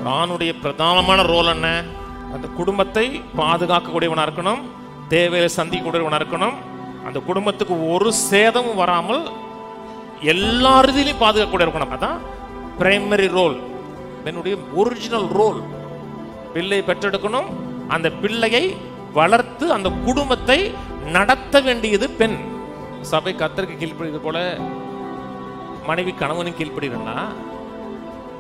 ஒரு ஆணுடைய பிரதானமான ரோல் என்ன? அந்த குடும்பத்தை பாதுகாக்கக்கூடியவனா இருக்கணும், தேவையை சந்திக்கக்கூடியவனா இருக்கணும், அந்த குடும்பத்துக்கு ஒரு சேதமும் வராமல் எல்லா ரீதியிலையும் பாதுகாக்கக்கூடிய இருக்கணும். அதான் பிரைமரி ரோல், என்னுடைய ஒரிஜினல் ரோல். பிள்ளையை பெற்றெடுக்கணும், அந்த பிள்ளையை வளர்த்து அந்த குடும்பத்தை நடத்த வேண்டியது பெண். சபை கர்த்தருக்கு கீழ்ப்படிவது போல மனைவி கணவனும் கீழ்ப்படினா,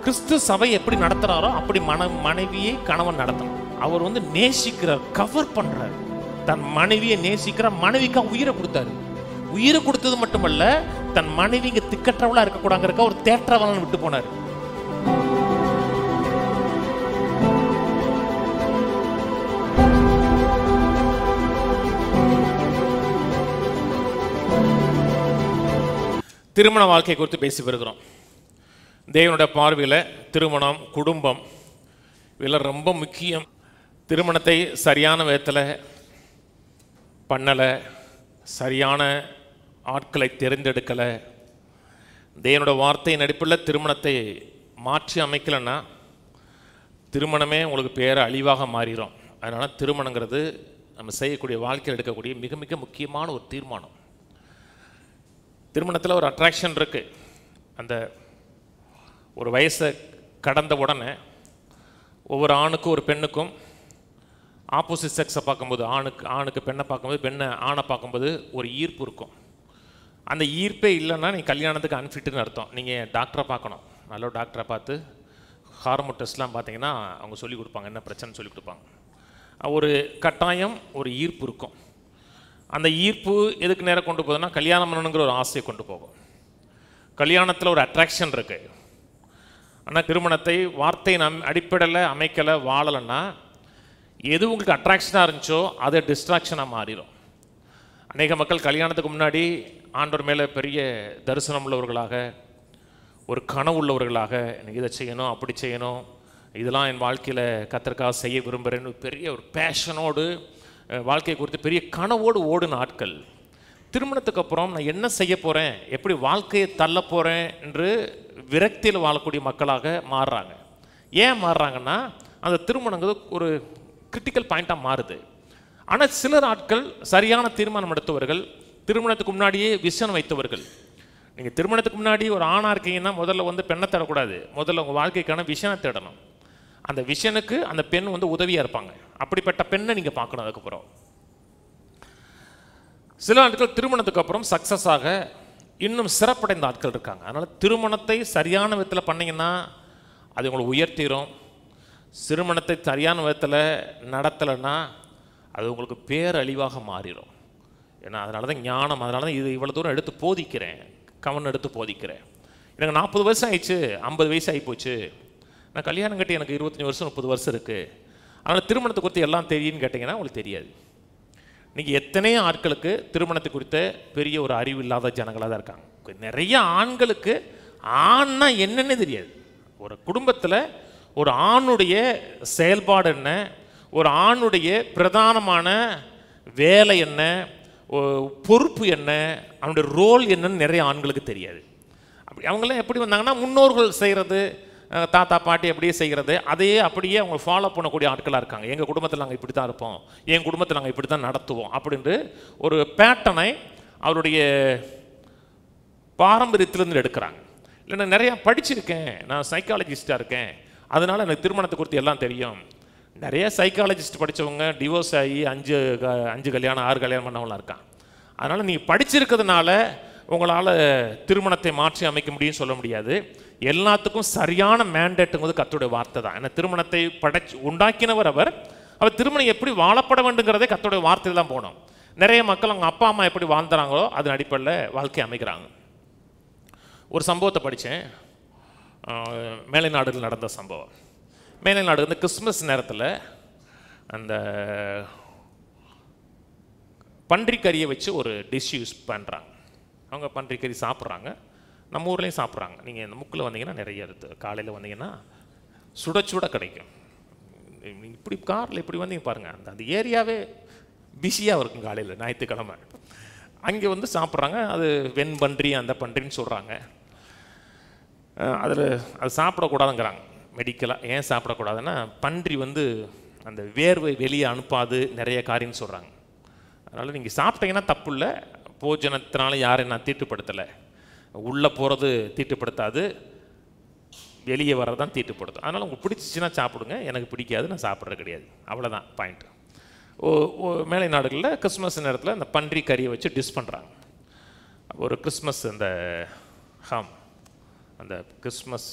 கிறிஸ்து சபை எப்படி நடத்துறாரோ அப்படி மனைவியை கணவன் நடத்தணும். அவர் நேசிக்கிறார், கவர் பண்றார், தன் மனைவியை நேசிக்கிறார், மனைவிக்கு உயிரை கொடுத்தாரு. உயிரை கொடுத்தது மட்டுமல்ல, தன் மனைவி இங்க திக்கற்றவளா இருக்கக்கூடாங்க ஒரு தேற்றவளன் விட்டு போனார். திருமண வாழ்க்கை குறித்து பேசி வருகிறோம். தேவனுடைய பார்வையில் திருமணம், குடும்பம் இதெல்லாம் ரொம்ப முக்கியம். திருமணத்தை சரியான விதத்தில் பண்ணலை, சரியான ஆட்களை தேர்ந்தெடுக்கலை, தேவனுடைய வார்த்தையின் அடிப்படையில் திருமணத்தை மாற்றி அமைக்கலைன்னா திருமணமே உங்களுக்கு பேர அழிவாக மாறிடும். அதனால் திருமணங்கிறது நம்ம செய்யக்கூடிய வாழ்க்கையில் எடுக்கக்கூடிய மிக மிக முக்கியமான ஒரு தீர்மானம். திருமணத்தில் ஒரு அட்ராக்ஷன் இருக்குது. அந்த ஒரு வயசை கடந்த உடனே ஒவ்வொரு ஆணுக்கும் ஒரு பெண்ணுக்கும் ஆப்போசிட் செக்ஸை பார்க்கும்போது, ஆணுக்கு பெண்ணை பார்க்கும்போது, ஆணை பார்க்கும்போது ஒரு ஈர்ப்பு இருக்கும். அந்த ஈர்ப்பே இல்லைன்னா நீங்கள் கல்யாணத்துக்கு அன்ஃபிட்டுன்னு அர்த்தம். நீங்கள் டாக்டரை பார்க்கணும், நல்ல டாக்டரை பார்த்து ஹார்மோன் டெஸ்ட்லாம் பார்த்தீங்கன்னா அவங்க சொல்லிக் கொடுப்பாங்க, என்ன பிரச்சனை சொல்லிக் கொடுப்பாங்க. ஒரு கட்டாயம், ஒரு ஈர்ப்பு இருக்கும். அந்த ஈர்ப்பு எதுக்கு நேரம் கொண்டு போகுதுன்னா கல்யாணம் பண்ணணுங்கிற ஒரு ஆசையை கொண்டு போகும். கல்யாணத்தில் ஒரு அட்ராக்ஷன் இருக்குது. ஆனால் திருமணத்தை வார்த்தையின் அடிப்படையில் அமைக்கலை, வாழலைன்னா எது உங்களுக்கு அட்ராக்ஷனாக இருந்துச்சோ அது டிஸ்ட்ராக்ஷனாக மாறிடும். அநேக மக்கள் கல்யாணத்துக்கு முன்னாடி ஆண்டவர் மேலே பெரிய தரிசனம் உள்ளவர்களாக, ஒரு கனவு உள்ளவர்களாக, எனக்கு இதை செய்யணும், அப்படி செய்யணும், இதெல்லாம் என் வாழ்க்கையில் கர்த்தருக்காக செய்ய விரும்புகிறேன்னு பெரிய ஒரு பேஷனோடு, வாழ்க்கையை குறித்து பெரிய கனவோடு ஓடுன ஆட்கள் திருமணத்துக்கு அப்புறம் நான் என்ன செய்ய போகிறேன், எப்படி வாழ்க்கையை தள்ள போகிறேன் என்று விரக்தியில் வாழக்கூடிய மக்களாக மாறுறாங்க. ஏன் மாறுறாங்கன்னா அந்த திருமணங்கிறது ஒரு கிரிட்டிக்கல் பாயிண்ட்டாக மாறுது. ஆனால் சிலர் ஆட்கள் சரியான தீர்மானம் எடுத்தவர்கள், திருமணத்துக்கு முன்னாடியே விஷன் வைத்தவர்கள். நீங்கள் திருமணத்துக்கு முன்னாடி ஒரு ஆணாக இருக்கீங்கன்னா முதல்ல பெண்ணை தேடக்கூடாது, முதல்ல உங்கள் வாழ்க்கைக்கான விஷனை தேடணும். அந்த விஷனுக்கு அந்த பெண் உதவியாக இருப்பாங்க. அப்படிப்பட்ட பெண்ணை நீங்கள் பார்க்கணும். அதுக்கப்புறம் சில ஆட்கள் திருமணத்துக்கு அப்புறம் சக்ஸஸாக இன்னும் சிறப்படைந்த ஆட்கள் இருக்காங்க. அதனால் திருமணத்தை சரியான விதத்தில் பண்ணிங்கன்னா அது உங்களை உயர்த்திடும். திருமணத்தை சரியான விதத்தில் நடத்தலைன்னா அது உங்களுக்கு பேரழிவாக மாறிடும். ஏன்னா அதனால தான் ஞானம், அதனால தான் இது இவ்வளோ தூரம் எடுத்து போதிக்கிறேன், கவனம் எடுத்து போதிக்கிறேன். எனக்கு 40 வருஷம் ஆயிடுச்சு, 50 வயசு ஆகி போச்சு, நான் கல்யாணம் கட்டி எனக்கு 25 வருஷம் 30 வருஷம் இருக்குது, அதனால் திருமணத்தை குறித்து எல்லாம் தெரியும்னு கேட்டிங்கன்னா உங்களுக்கு தெரியாது. இன்றைக்கி எத்தனையோ ஆட்களுக்கு திருமணத்தை குறித்த பெரிய ஒரு அறிவு இல்லாத ஜனங்களாக தான் இருக்காங்க. நிறைய ஆண்களுக்கு ஆண்னா என்னன்னே தெரியாது. ஒரு குடும்பத்தில் ஒரு ஆணுடைய செயல்பாடு என்ன, ஒரு ஆணுடைய பிரதானமான வேலை என்ன, பொறுப்பு என்ன, அவனுடைய ரோல் என்னன்னு நிறைய ஆண்களுக்கு தெரியாது. அப்படி அவங்களாம் எப்படி வந்தாங்கன்னா முன்னோர்கள் செய்கிறது, தாத்தா பாட்டி அப்படியே செய்கிறது, அதையே அப்படியே அவங்க ஃபாலோ பண்ணக்கூடிய ஆட்களாக இருக்காங்க. எங்கள் குடும்பத்தில் நாங்கள் இப்படி தான் இருப்போம், என் குடும்பத்தில் நாங்கள் இப்படி தான் நடத்துவோம் அப்படின்ட்டு ஒரு பேட்டர்னை அவருடைய பாரம்பரியத்திலேருந்து எடுக்கிறாங்க. இல்லை நான் நிறையா படிச்சிருக்கேன், நான் சைக்காலஜிஸ்டாக இருக்கேன், அதனால் எனக்கு திருமணத்தை குறித்து எல்லாம் தெரியும். நிறைய சைக்காலஜிஸ்ட் படித்தவங்க டிவோர்ஸ் ஆகி 5 கல்யாணம் 6 கல்யாணம் பண்ணவங்களாம் இருக்காங்க. அதனால் நீங்கள் படிச்சிருக்கிறதுனால உங்களால் திருமணத்தை மாற்றி அமைக்க முடியும்னு சொல்ல முடியாது. எல்லாத்துக்கும் சரியான மேண்டேட்டுங்கிறது கர்த்தருடைய வார்த்தை தான். ஏன்னா திருமணத்தை உண்டாக்கினவர் அவர் திருமணம் எப்படி வாழப்பட வேண்டுங்கிறதே கர்த்தருடைய வார்த்தையில் தான் போகணும். நிறைய மக்கள் அவங்க அப்பா அம்மா எப்படி வாழ்ந்துறாங்களோ அதன் அடிப்படையில் வாழ்க்கை அமைக்கிறாங்க. ஒரு சம்பவத்தை படித்தேன், மேலை நாடுகள் நடந்த சம்பவம். மேலை நாடு கிறிஸ்மஸ் நேரத்தில் அந்த பன்றிக்கறியை வச்சு ஒரு டிஷ் யூஸ் பண்ணுறாங்க. அவங்க பன்றிக்கறி சாப்பிட்றாங்க, நம்ம ஊர்லேயும் சாப்பிட்றாங்க. நீங்கள் இந்த முக்கில் வந்தீங்கன்னா நிறைய இருக்குது. காலையில் வந்தீங்கன்னா சுட சுட கிடைக்கும். இப்படி காரில் இப்படி வந்தீங்க பாருங்கள், அந்த ஏரியாவே பிஸியாக இருக்கும். காலையில் ஞாயிற்றுக்கிழமை அங்கே சாப்பிட்றாங்க. அது வெண்பன்றி அந்த பன்றின்னு சொல்கிறாங்க. அதில் அது சாப்பிடக்கூடாதுங்கிறாங்க. மெடிக்கலாக ஏன் சாப்பிடக்கூடாதுன்னா, பன்றி வந்து அந்த வேர்வை வெளியே அனுப்பாது, நிறைய காரியம்னு சொல்கிறாங்க. அதனால் நீங்கள் சாப்பிட்டீங்கன்னா தப்பு இல்லை. போஜனத்தினால யாரையும் நான் தீட்டுப்படுத்தலை. உள்ளே போகிறது தீட்டுப்படுத்தாது, வெளியே வர்றது தான் தீட்டுப்படுத்தும். அதனால் உங்களுக்கு பிடிச்சிச்சின்னா சாப்பிடுங்க, எனக்கு பிடிக்காது, நான் சாப்பிட்றது கிடையாது. அவ்வளோதான் பாயிண்ட். மேலை நாடுகளில் கிறிஸ்மஸ் நேரத்தில் அந்த பன்றி கறியை வச்சு டிஷ் பண்ணுறாங்க. ஒரு கிறிஸ்மஸ் அந்த ஹாம், அந்த கிறிஸ்மஸ்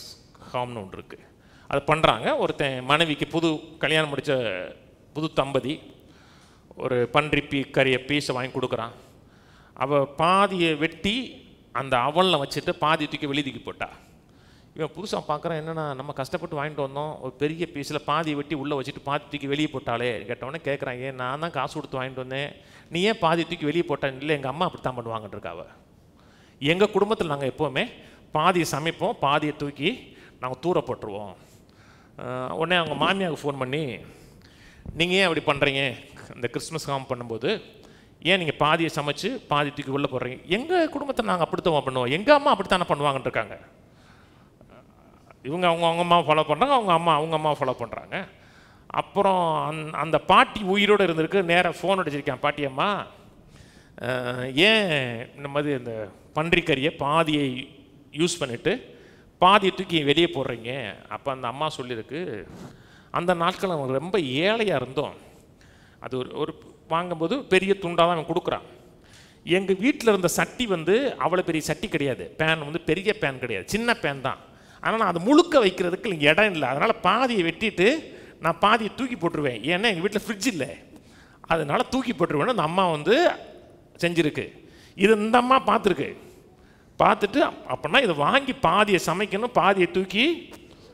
ஹாம்னு ஒன்று இருக்குது, அது பண்ணுறாங்க. ஒருத்தன் மனைவிக்கு கல்யாணம் முடித்த புது தம்பதி ஒரு பன்றி கறியை பீஸை வாங்கி கொடுக்குறான். அவள் பாதியை வெட்டி அந்த அவனில் வச்சுட்டு பாதி தூக்கி வெளியே தூக்கி போட்டா. இவன் புதுசாக பார்க்குறான், என்னென்னா நம்ம கஷ்டப்பட்டு வாங்கிட்டு வந்தோம், ஒரு பெரிய பீஸில் பாதியை வெட்டி உள்ளே வச்சுட்டு பாதி தூக்கி வெளியே போட்டாலே கேட்டவொடனே கேட்குறான், ஏன் நான் தான் காசு கொடுத்து வாங்கிட்டு வந்தேன், நீ ஏன் பாதி தூக்கி வெளியே போட்டான்? இல்லை, எங்கள் அம்மா அப்படி தான் பண்ணுவாங்கன்னு இருக்காவ. எங்கள் குடும்பத்தில் நாங்கள் எப்போவுமே பாதியை சமைப்போம், பாதியை தூக்கி நாங்கள் தூர போட்டுருவோம். உடனே அவங்க மாமியாவுக்கு ஃபோன் பண்ணி, நீங்கள் ஏன் அப்படி பண்ணுறீங்க, இந்த கிறிஸ்மஸ் ஹாம் பண்ணும்போது ஏன் நீங்கள் பாதியை சமைச்சு பாதி தூக்கி உள்ளே போடுறீங்க? எங்கள் குடும்பத்தை நாங்கள் அப்படித்தான் பண்ணுவோம், எங்கள் அம்மா அப்படித்தானே பண்ணுவாங்கன்னு இருக்காங்க. இவங்க அவங்க அம்மாவை ஃபாலோ பண்ணுறாங்க, அவங்க அம்மாவை ஃபாலோ பண்ணுறாங்க. அப்புறம் அந்த பாட்டி உயிரோடு இருந்திருக்கு. நேராக ஃபோன் அடிச்சிருக்கேன், பாட்டி அம்மா ஏன் இந்த மாதிரி இந்த பன்றிக்கறியை பாதியை யூஸ் பண்ணிவிட்டு பாதியை தூக்கி வெளியே போடுறீங்க? அப்போ அந்த அம்மா சொல்லியிருக்கு, அந்த நாட்கள் அவங்க ரொம்ப ஏழையாக இருந்தோம், அது ஒரு வாங்கும்போது பெரிய துண்டாக தான் அவன் கொடுக்குறான். எங்கள் வீட்டில் இருந்த சட்டி வந்து அவ்வளோ பெரிய சட்டி கிடையாது, பேன் வந்து பெரிய பேன் கிடையாது, சின்ன பேன் தான். ஆனால் நான் அதை முழுக்க வைக்கிறதுக்கு இடம் இல்லை, அதனால் பாதியை வெட்டிட்டு நான் பாதியை தூக்கி போட்டுருவேன். ஏன்னா எங்கள் வீட்டில் ஃப்ரிட்ஜ் இல்லை, அதனால் தூக்கி போட்டுருவேன்னு அந்த அம்மா வந்து செஞ்சுருக்கு. இது இந்த அம்மா பார்த்துட்டு அப்படின்னா இதை வாங்கி பாதியை சமைக்கணும், பாதியை தூக்கி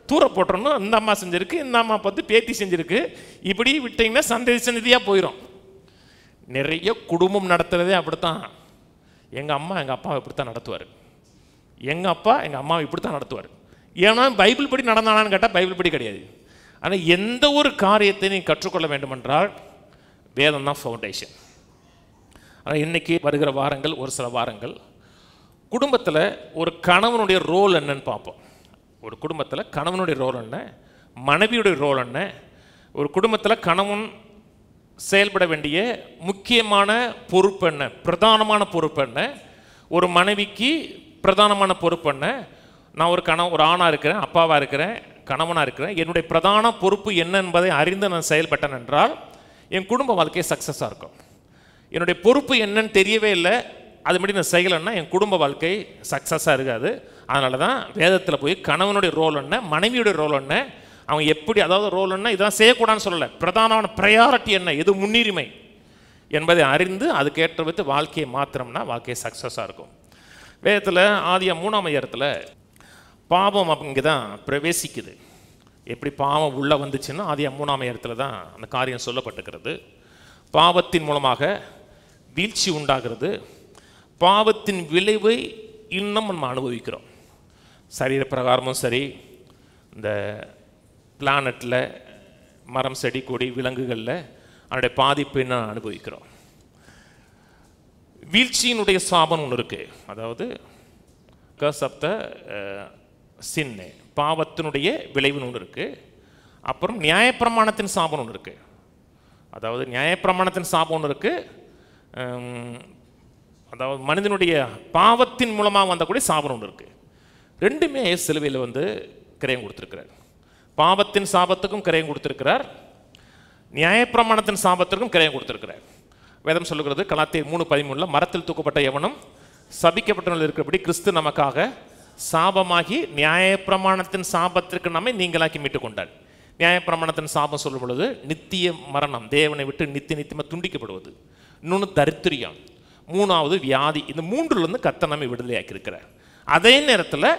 தூர போட்டுறணும் இந்த அம்மா செஞ்சுருக்கு. இந்த அம்மா பார்த்து பேத்தி செஞ்சுருக்கு. இப்படி விட்டிங்கன்னா சந்ததியாக போயிடும். நிறைய குடும்பம் நடத்துகிறதே அப்படித்தான். எங்கள் அம்மா எங்கள் அப்பாவை இப்படித்தான் நடத்துவார், எங்கள் அப்பா எங்கள் அம்மாவை இப்படித்தான் நடத்துவார். ஏன்னா பைபிள் படி நடந்தானான்னு கேட்டால் பைபிள் படி கிடையாது. ஆனால் எந்த ஒரு காரியத்தை நீ கற்றுக்கொள்ள வேண்டுமென்றால் வேதம் தான் ஃபவுண்டேஷன். ஆனால் இன்றைக்கி வருகிற வாரங்கள், ஒரு சில வாரங்கள் குடும்பத்தில் ஒரு கணவனுடைய ரோல் என்னன்னு பார்ப்போம். ஒரு குடும்பத்தில் கணவனுடைய ரோல் என்ன, மனைவியுடைய ரோல் என்ன, ஒரு குடும்பத்தில் கணவன் செயல்பட வேண்டிய முக்கியமான பொறுப்பு என்ன, பிரதானமான பொறுப்பு என்ன, ஒரு மனைவிக்கு பிரதானமான பொறுப்பு என்ன. நான் ஒரு ஆணாக இருக்கிறேன், அப்பாவாக இருக்கிறேன், கணவனாக இருக்கிறேன், என்னுடைய பிரதான பொறுப்பு என்ன என்பதை அறிந்து நான் செயல்பட்டேன் என்றால் என் குடும்ப வாழ்க்கையை சக்ஸஸாக இருக்கும். என்னுடைய பொறுப்பு என்னன்னு தெரியவே இல்லை, அதுபடி நான் செய்யலைன்னா என் குடும்ப வாழ்க்கை சக்ஸஸாக இருக்காது. அதனால தான் வேதத்தில் போய் கணவனுடைய ரோல் என்ன, மனைவியுடைய ரோல் என்ன, அவங்க எப்படி, அதாவது ரோல் என்ன, இதெல்லாம் செய்யக்கூடாதுன்னு சொல்லலை, பிரதானமான ப்ரையாரிட்டி என்ன, எது முன்னுரிமை என்பதை அறிந்து அதுக்கேற்ற வித்து வாழ்க்கையை மாத்திரம்னா வாழ்க்கையை சக்ஸஸாக இருக்கும். வேதத்தில் ஆதியாகமம் 3ஆம் அதிகாரத்தில் பாவம் இங்கே தான் பிரவேசிக்குது. எப்படி பாவம் உள்ளே வந்துச்சுன்னா ஆதியாகமம் 3ஆம் அதிகாரத்தில் தான் அந்த காரியம் சொல்லப்பட்டுக்கிறது. பாவத்தின் மூலமாக வீழ்ச்சி உண்டாகிறது. பாவத்தின் விளைவை இன்னும் நம்ம அனுபவிக்கிறோம். சரீர பிரகாரமும் சரி, இந்த பிளானட்டில் மரம் செடி கொடி விலங்குகளில் அதனுடைய பாதிப்பை நான் அனுபவிக்கிறோம். வீழ்ச்சியினுடைய சாபம் ஒன்று இருக்குது, அதாவது கர்ஸ் ஆஃப் த சின், பாவத்தினுடைய விளைவுன்னு ஒன்று இருக்குது. அப்புறம் நியாயப்பிரமாணத்தின் சாபம் ஒன்று இருக்குது, அதாவது நியாயப்பிரமாணத்தின் சாபம் ஒன்று இருக்குது, அதாவது மனிதனுடைய பாவத்தின் மூலமாக வந்தக்கூடிய சாபம் ஒன்று இருக்குது. ரெண்டுமே சிலுவையில் வந்து கிரயம் கொடுத்துருக்கிறார். பாவத்தின் சாபத்துக்கும் கிரயம் கொடுத்துருக்கிறார், நியாயப்பிரமாணத்தின் சாபத்திற்கும் கிரயம் கொடுத்துருக்கிறார். வேதம் சொல்லுகிறது கலாத்தியர் 3:13 மரத்தில் தூக்கப்பட்ட எவனும் சபிக்கப்பட்டவர்கள் இருக்கிறபடி கிறிஸ்து நமக்காக சாபமாகி நியாயப்பிரமாணத்தின் சாபத்திற்கு நம்மை நீங்களாக்கி மீட்டு கொண்டார். நியாயப்பிரமாணத்தின் சாபம் சொல்லும் பொழுது நித்திய மரணம், தேவனை விட்டு நித்தியமாக துண்டிக்கப்படுவது. இன்னொன்று தரித்திரியம், மூணாவது வியாதி. இந்த மூன்றுலேருந்து கர்த்தர் நம்மை விடுதலையாக்கி இருக்கிறார். அதே நேரத்தில்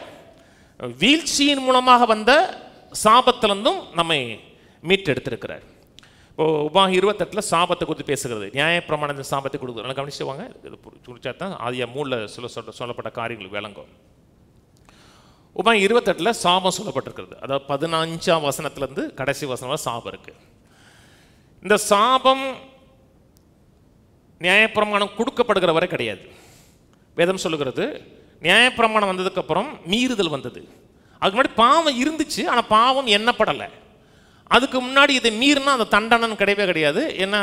வீழ்ச்சியின் மூலமாக வந்த சாபத்திலிருந்தும் நம்மை மீட்டெடுத்திருக்கிறார். இப்போது உபாகமம் 28 சாபத்தை குறித்து பேசுகிறது, நியாயப்பிரமாணத்தின் சாபத்தை கொடுக்குறது. நல்லா கவனிச்சுவாங்க, இது குறிச்சா தான் ஆதியாகமம் 3 சொல்லப்பட்ட காரியங்கள் விளங்கும். உபாகமம் 28 சாபம் சொல்லப்பட்டிருக்கிறது, அதாவது 15ஆம் வசனத்திலேருந்து கடைசி வசனம் சாபம் இருக்குது. இந்த சாபம் நியாயப்பிரமாணம் கொடுக்கப்படுகிற வரை கிடையாது. வேதம் சொல்லுகிறது நியாயப்பிரமாணம் வந்ததுக்கப்புறம் மீறுதல் வந்தது. அதுக்கு முன்னாடி பாவம் இருந்துச்சு, ஆனால் பாவம் எண்ணப்படலை. அதுக்கு முன்னாடி இதை மீறினா அந்த தண்டனை கிடையவே கிடையாது. ஏன்னா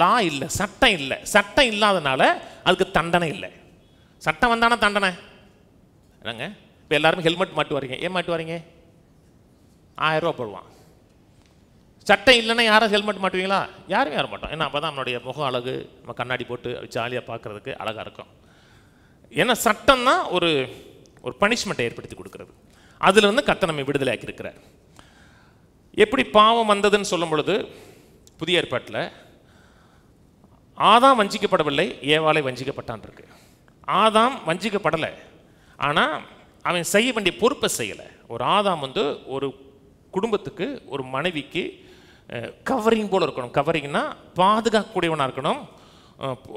லா இல்லை, சட்டம் இல்லை. சட்டம் இல்லாதனால அதுக்கு தண்டனை இல்லை. சட்டம் வந்தானா தண்டனை என்னங்க? இப்போ எல்லாருமே ஹெல்மெட் மாட்டு வரீங்க. ஏன் மாட்டு வரீங்க? 1000 ரூபா போடுவான். சட்டம் இல்லைன்னா யாரும் ஹெல்மெட் மாட்டுவீங்களா? யாரும் ஏற மாட்டோம். ஏன்னா அப்போ தான் நம்மளுடைய முகம் அழகு, நம்ம கண்ணாடி போட்டு ஜாலியாக பார்க்குறதுக்கு அழகாக இருக்கும். ஏன்னா சட்டம் தான் ஒரு ஒரு பனிஷ்மெண்ட்டை ஏற்படுத்தி கொடுக்குறது. அதுலேருந்து கர்த்தர் நம்மை விடுதலை ஆக்கியிருக்கிறார். எப்படி பாவம் வந்ததுன்னு சொல்லும் பொழுது புதிய ஏற்பாட்டில் ஆதாம் வஞ்சிக்கப்படவில்லை, ஏவாளை வஞ்சிக்கப்பட்டான் இருக்கு. ஆதாம் வஞ்சிக்கப்படலை, ஆனால் அவன் செய்ய வேண்டிய பொறுப்பை செய்யலை. ஒரு ஆதாம் ஒரு குடும்பத்துக்கு, ஒரு மனைவிக்கு கவரிங் போல் இருக்கணும். கவரிங்னா பாதுகாக்கக்கூடியவனாக இருக்கணும்,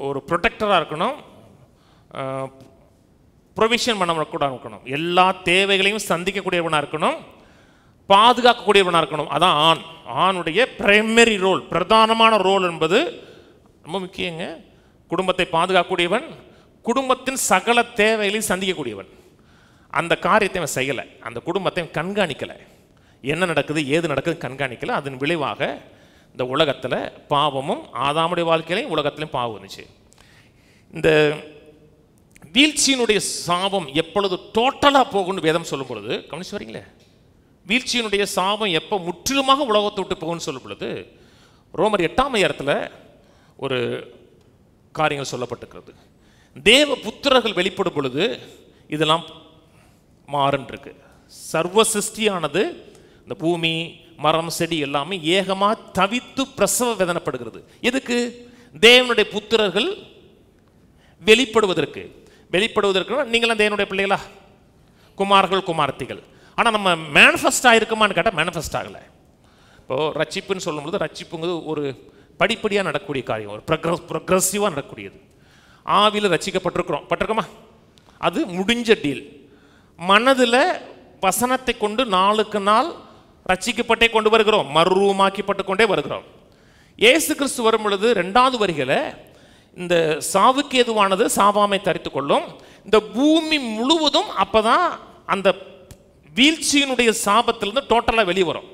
ஒரு ப்ரொடெக்டராக இருக்கணும், ப்ரொவிஷன் பண்ணக்கூட இருக்கணும், எல்லா தேவைகளையும் சந்திக்கக்கூடியவனாக இருக்கணும், பாதுகாக்கக்கூடியவனாக இருக்கணும். அதான் ஆண். ஆணுடைய பிரைமரி ரோல், பிரதானமான ரோல் என்பது ரொம்ப முக்கியங்க. குடும்பத்தை பாதுகாக்கக்கூடியவன், குடும்பத்தின் சகல தேவைகளையும் சந்திக்கக்கூடியவன். அந்த காரியத்தை அவன் செய்யலை, அந்த குடும்பத்தை கண்காணிக்கலை, என்ன நடக்குது ஏது நடக்குது கண்காணிக்கலை. அதன் விளைவாக இந்த உலகத்தில் பாவமும், ஆதாமுடைய வாழ்க்கையிலையும் உலகத்திலையும் பாவம் வந்துச்சு. இந்த வீழ்ச்சியினுடைய சாபம் எப்பொழுது டோட்டலாக போகும்னு வேதம் சொல்லும் பொழுது கவனிச்சு வரீங்களே, வீழ்ச்சியினுடைய சாபம் எப்போ முற்றிலுமாக உலகத்தை விட்டு போகும்னு சொல்லும் பொழுது ரோமர் 8ஆம் அதிகாரத்தில் ஒரு காரியங்கள் சொல்லப்பட்டிருக்கிறது. தேவ புத்திரர்கள் வெளிப்படும் பொழுது இதெல்லாம் மாறுன்னு இருக்கு. சர்வ சிருஷ்டியானது, இந்த பூமி மரம் செடி எல்லாமே ஏகமாக தவித்து பிரசவ வேதனைப்படுகிறது. எதுக்கு? தேவனுடைய புத்திரர்கள் வெளிப்படுவதற்கு. நீங்களாம் தேவனுடைய பிள்ளைகளா, குமார்கள் குமார்த்திகள். ஆனால் நம்ம மேனிஃபெஸ்ட் ஆகிருக்குமான்னு கேட்டால் மேனிஃபெஸ்ட் ஆகலை. இப்போது ரட்சிப்புன்னு சொல்லும்போது ரட்சிப்புங்கிறது ஒரு படிப்படியாக நடக்கக்கூடிய காரியம், ஒரு ப்ரொக்ரெசிவாக நடக்கக்கூடியது. ஆவியில் பட்டிருக்கோமா? அது முடிஞ்ச டீல். மனதில் வசனத்தை கொண்டு நாளுக்கு நாள் ரட்சிக்கப்பட்டே கொண்டு வருகிறோம், மறுரூபமாக்கப்பட்டு கொண்டே வருகிறோம். இயேசு கிறிஸ்து வரும் பொழுது 2வது வருகையில் இந்த சாவுக்கு ஏதுவானது சாவாமை தரித்து கொள்ளும். இந்த பூமி முழுவதும் அப்போதான் அந்த வீழ்ச்சியினுடைய சாபத்திலிருந்து டோட்டலாக வெளியே வரும்.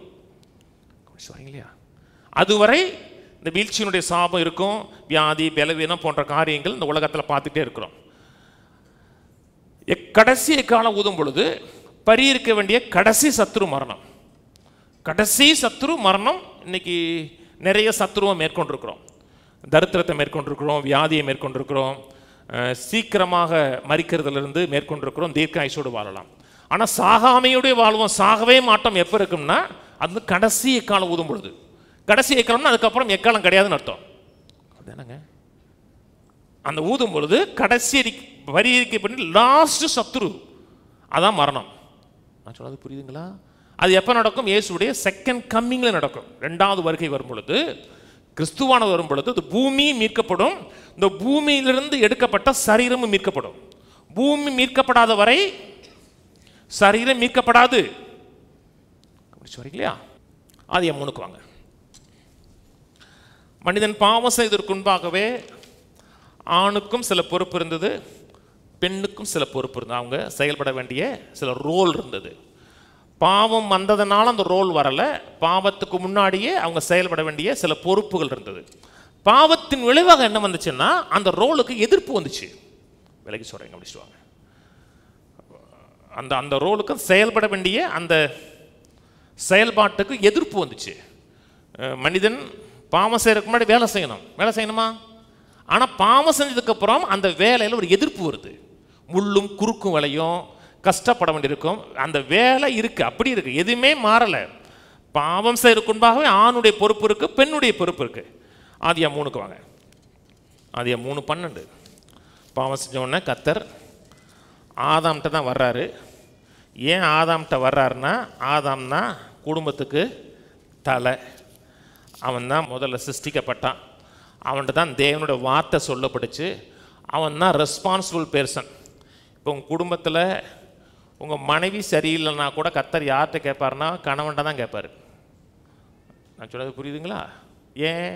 இல்லையா? அதுவரை இந்த வீழ்ச்சியினுடைய சாபம் இருக்கும், வியாதி பலவீனம் போன்ற காரியங்கள் இந்த உலகத்தில் பார்த்துட்டே இருக்கிறோம். கடைசி காலம் ஊதும் பொழுது பரியிருக்க வேண்டிய கடைசி சத்ரு மரணம். கடைசி சத்ரு மரணம். இன்னைக்கு நிறைய சத்ருவை மேற்கொண்டிருக்கிறோம், தரித்திரத்தை மேற்கொண்டிருக்கிறோம், வியாதியை மேற்கொண்டிருக்கிறோம், சீக்கிரமாக மரிக்கிறதுலேருந்து மேற்கொண்டிருக்கிறோம், தீர்க்க ஆயுசோடு வாழலாம். ஆனால் சாகாமையோடைய வாழ்வோம், சாகவே மாட்டோம் எப்போ இருக்கும்னா அது கடைசி எக்காலம் ஊதும் பொழுது. கடைசி எக்காலம்னா அதுக்கப்புறம் எக்காலம் கிடையாதுன்னு அர்த்தம். அதுதானங்க அந்த ஊதும் பொழுது கடைசி வரிக்கை பண்ணி லாஸ்ட் சத்ரு, அதான் மரணம். நான் சொன்னது புரியுதுங்களா? அது எப்போ நடக்கும்? இயேசுடைய செகண்ட் கம்மிங்கில் நடக்கும். 2வது வருகை வரும் பொழுது, கிறிஸ்துவானது வரும் பொழுது இந்த பூமி மீட்கப்படும். இந்த பூமியிலிருந்து எடுக்கப்பட்ட சரீரமும் மீட்கப்படும். பூமி மீட்கப்படாத வரை சரீரம் மீட்கப்படாது. இல்லையா? அது 3க்கு வாங்க. மனிதன் பாவம் செய்வதற்கு முன்பாகவே ஆணுக்கும் சில பொறுப்பு இருந்தது, பெண்ணுக்கும் சில பொறுப்பு இருந்தது. அவங்க செயல்பட வேண்டிய சில ரோல் இருந்தது. பாவம் வந்ததுனால அந்த ரோல் வரலை, பாவத்துக்கு முன்னாடியே அவங்க செயல்பட வேண்டிய சில பொறுப்புகள் இருந்தது. பாவத்தின் விளைவாக என்ன வந்துச்சுன்னா அந்த ரோலுக்கு எதிர்ப்பு வந்துச்சு. விலகி சொல்கிறேங்க முடிச்சுட்டு வாங்க. அந்த அந்த ரோலுக்கு செயல்பட வேண்டிய அந்த செயல்பாட்டுக்கு எதிர்ப்பு வந்துச்சு. மனிதன் பாவம் செய்யறதுக்கு முன்னாடி வேலை செய்யணுமா? ஆனால் பாவம் செஞ்சதுக்கப்புறம் அந்த வேலையில் ஒரு எதிர்ப்பு வருது. முள்ளும் குறுக்கும் விலையும் கஷ்டப்பட வேண்டியிருக்கும். அந்த வேலை இருக்குது, அப்படி இருக்குது, எதுவுமே மாறலை. பாவம் செய்யறதுக்கு முன்பாகவே ஆணுடைய பொறுப்பு இருக்குது, பெண்ணுடைய பொறுப்பு இருக்குது. ஆதியா 3க்கு வாங்க. ஆதியா 3:12. பாவம் செஞ்சோடனே கர்த்தர் ஆதாம்கிட்ட தான் வர்றாரு. ஏன் ஆதாம்கிட்ட வர்றாருன்னா, ஆதாம்னா குடும்பத்துக்கு தலை. அவன் தான் முதல்ல சிருஷ்டிக்கப்பட்டான். அவன்கிட்ட தான் தேவனுடைய வார்த்தை சொல்லப்பட்டுச்சு. அவன் தான் ரெஸ்பான்சிபிள் பர்சன். இப்போ உங்கள் குடும்பத்தில் உங்கள் மனைவி சரியில்லைன்னா கூட கர்த்தர் யார்கிட்ட கேட்பாருன்னா கணவன்கிட்ட தான் கேட்பார். நான் சொல்கிறது புரியுதுங்களா? ஏன்?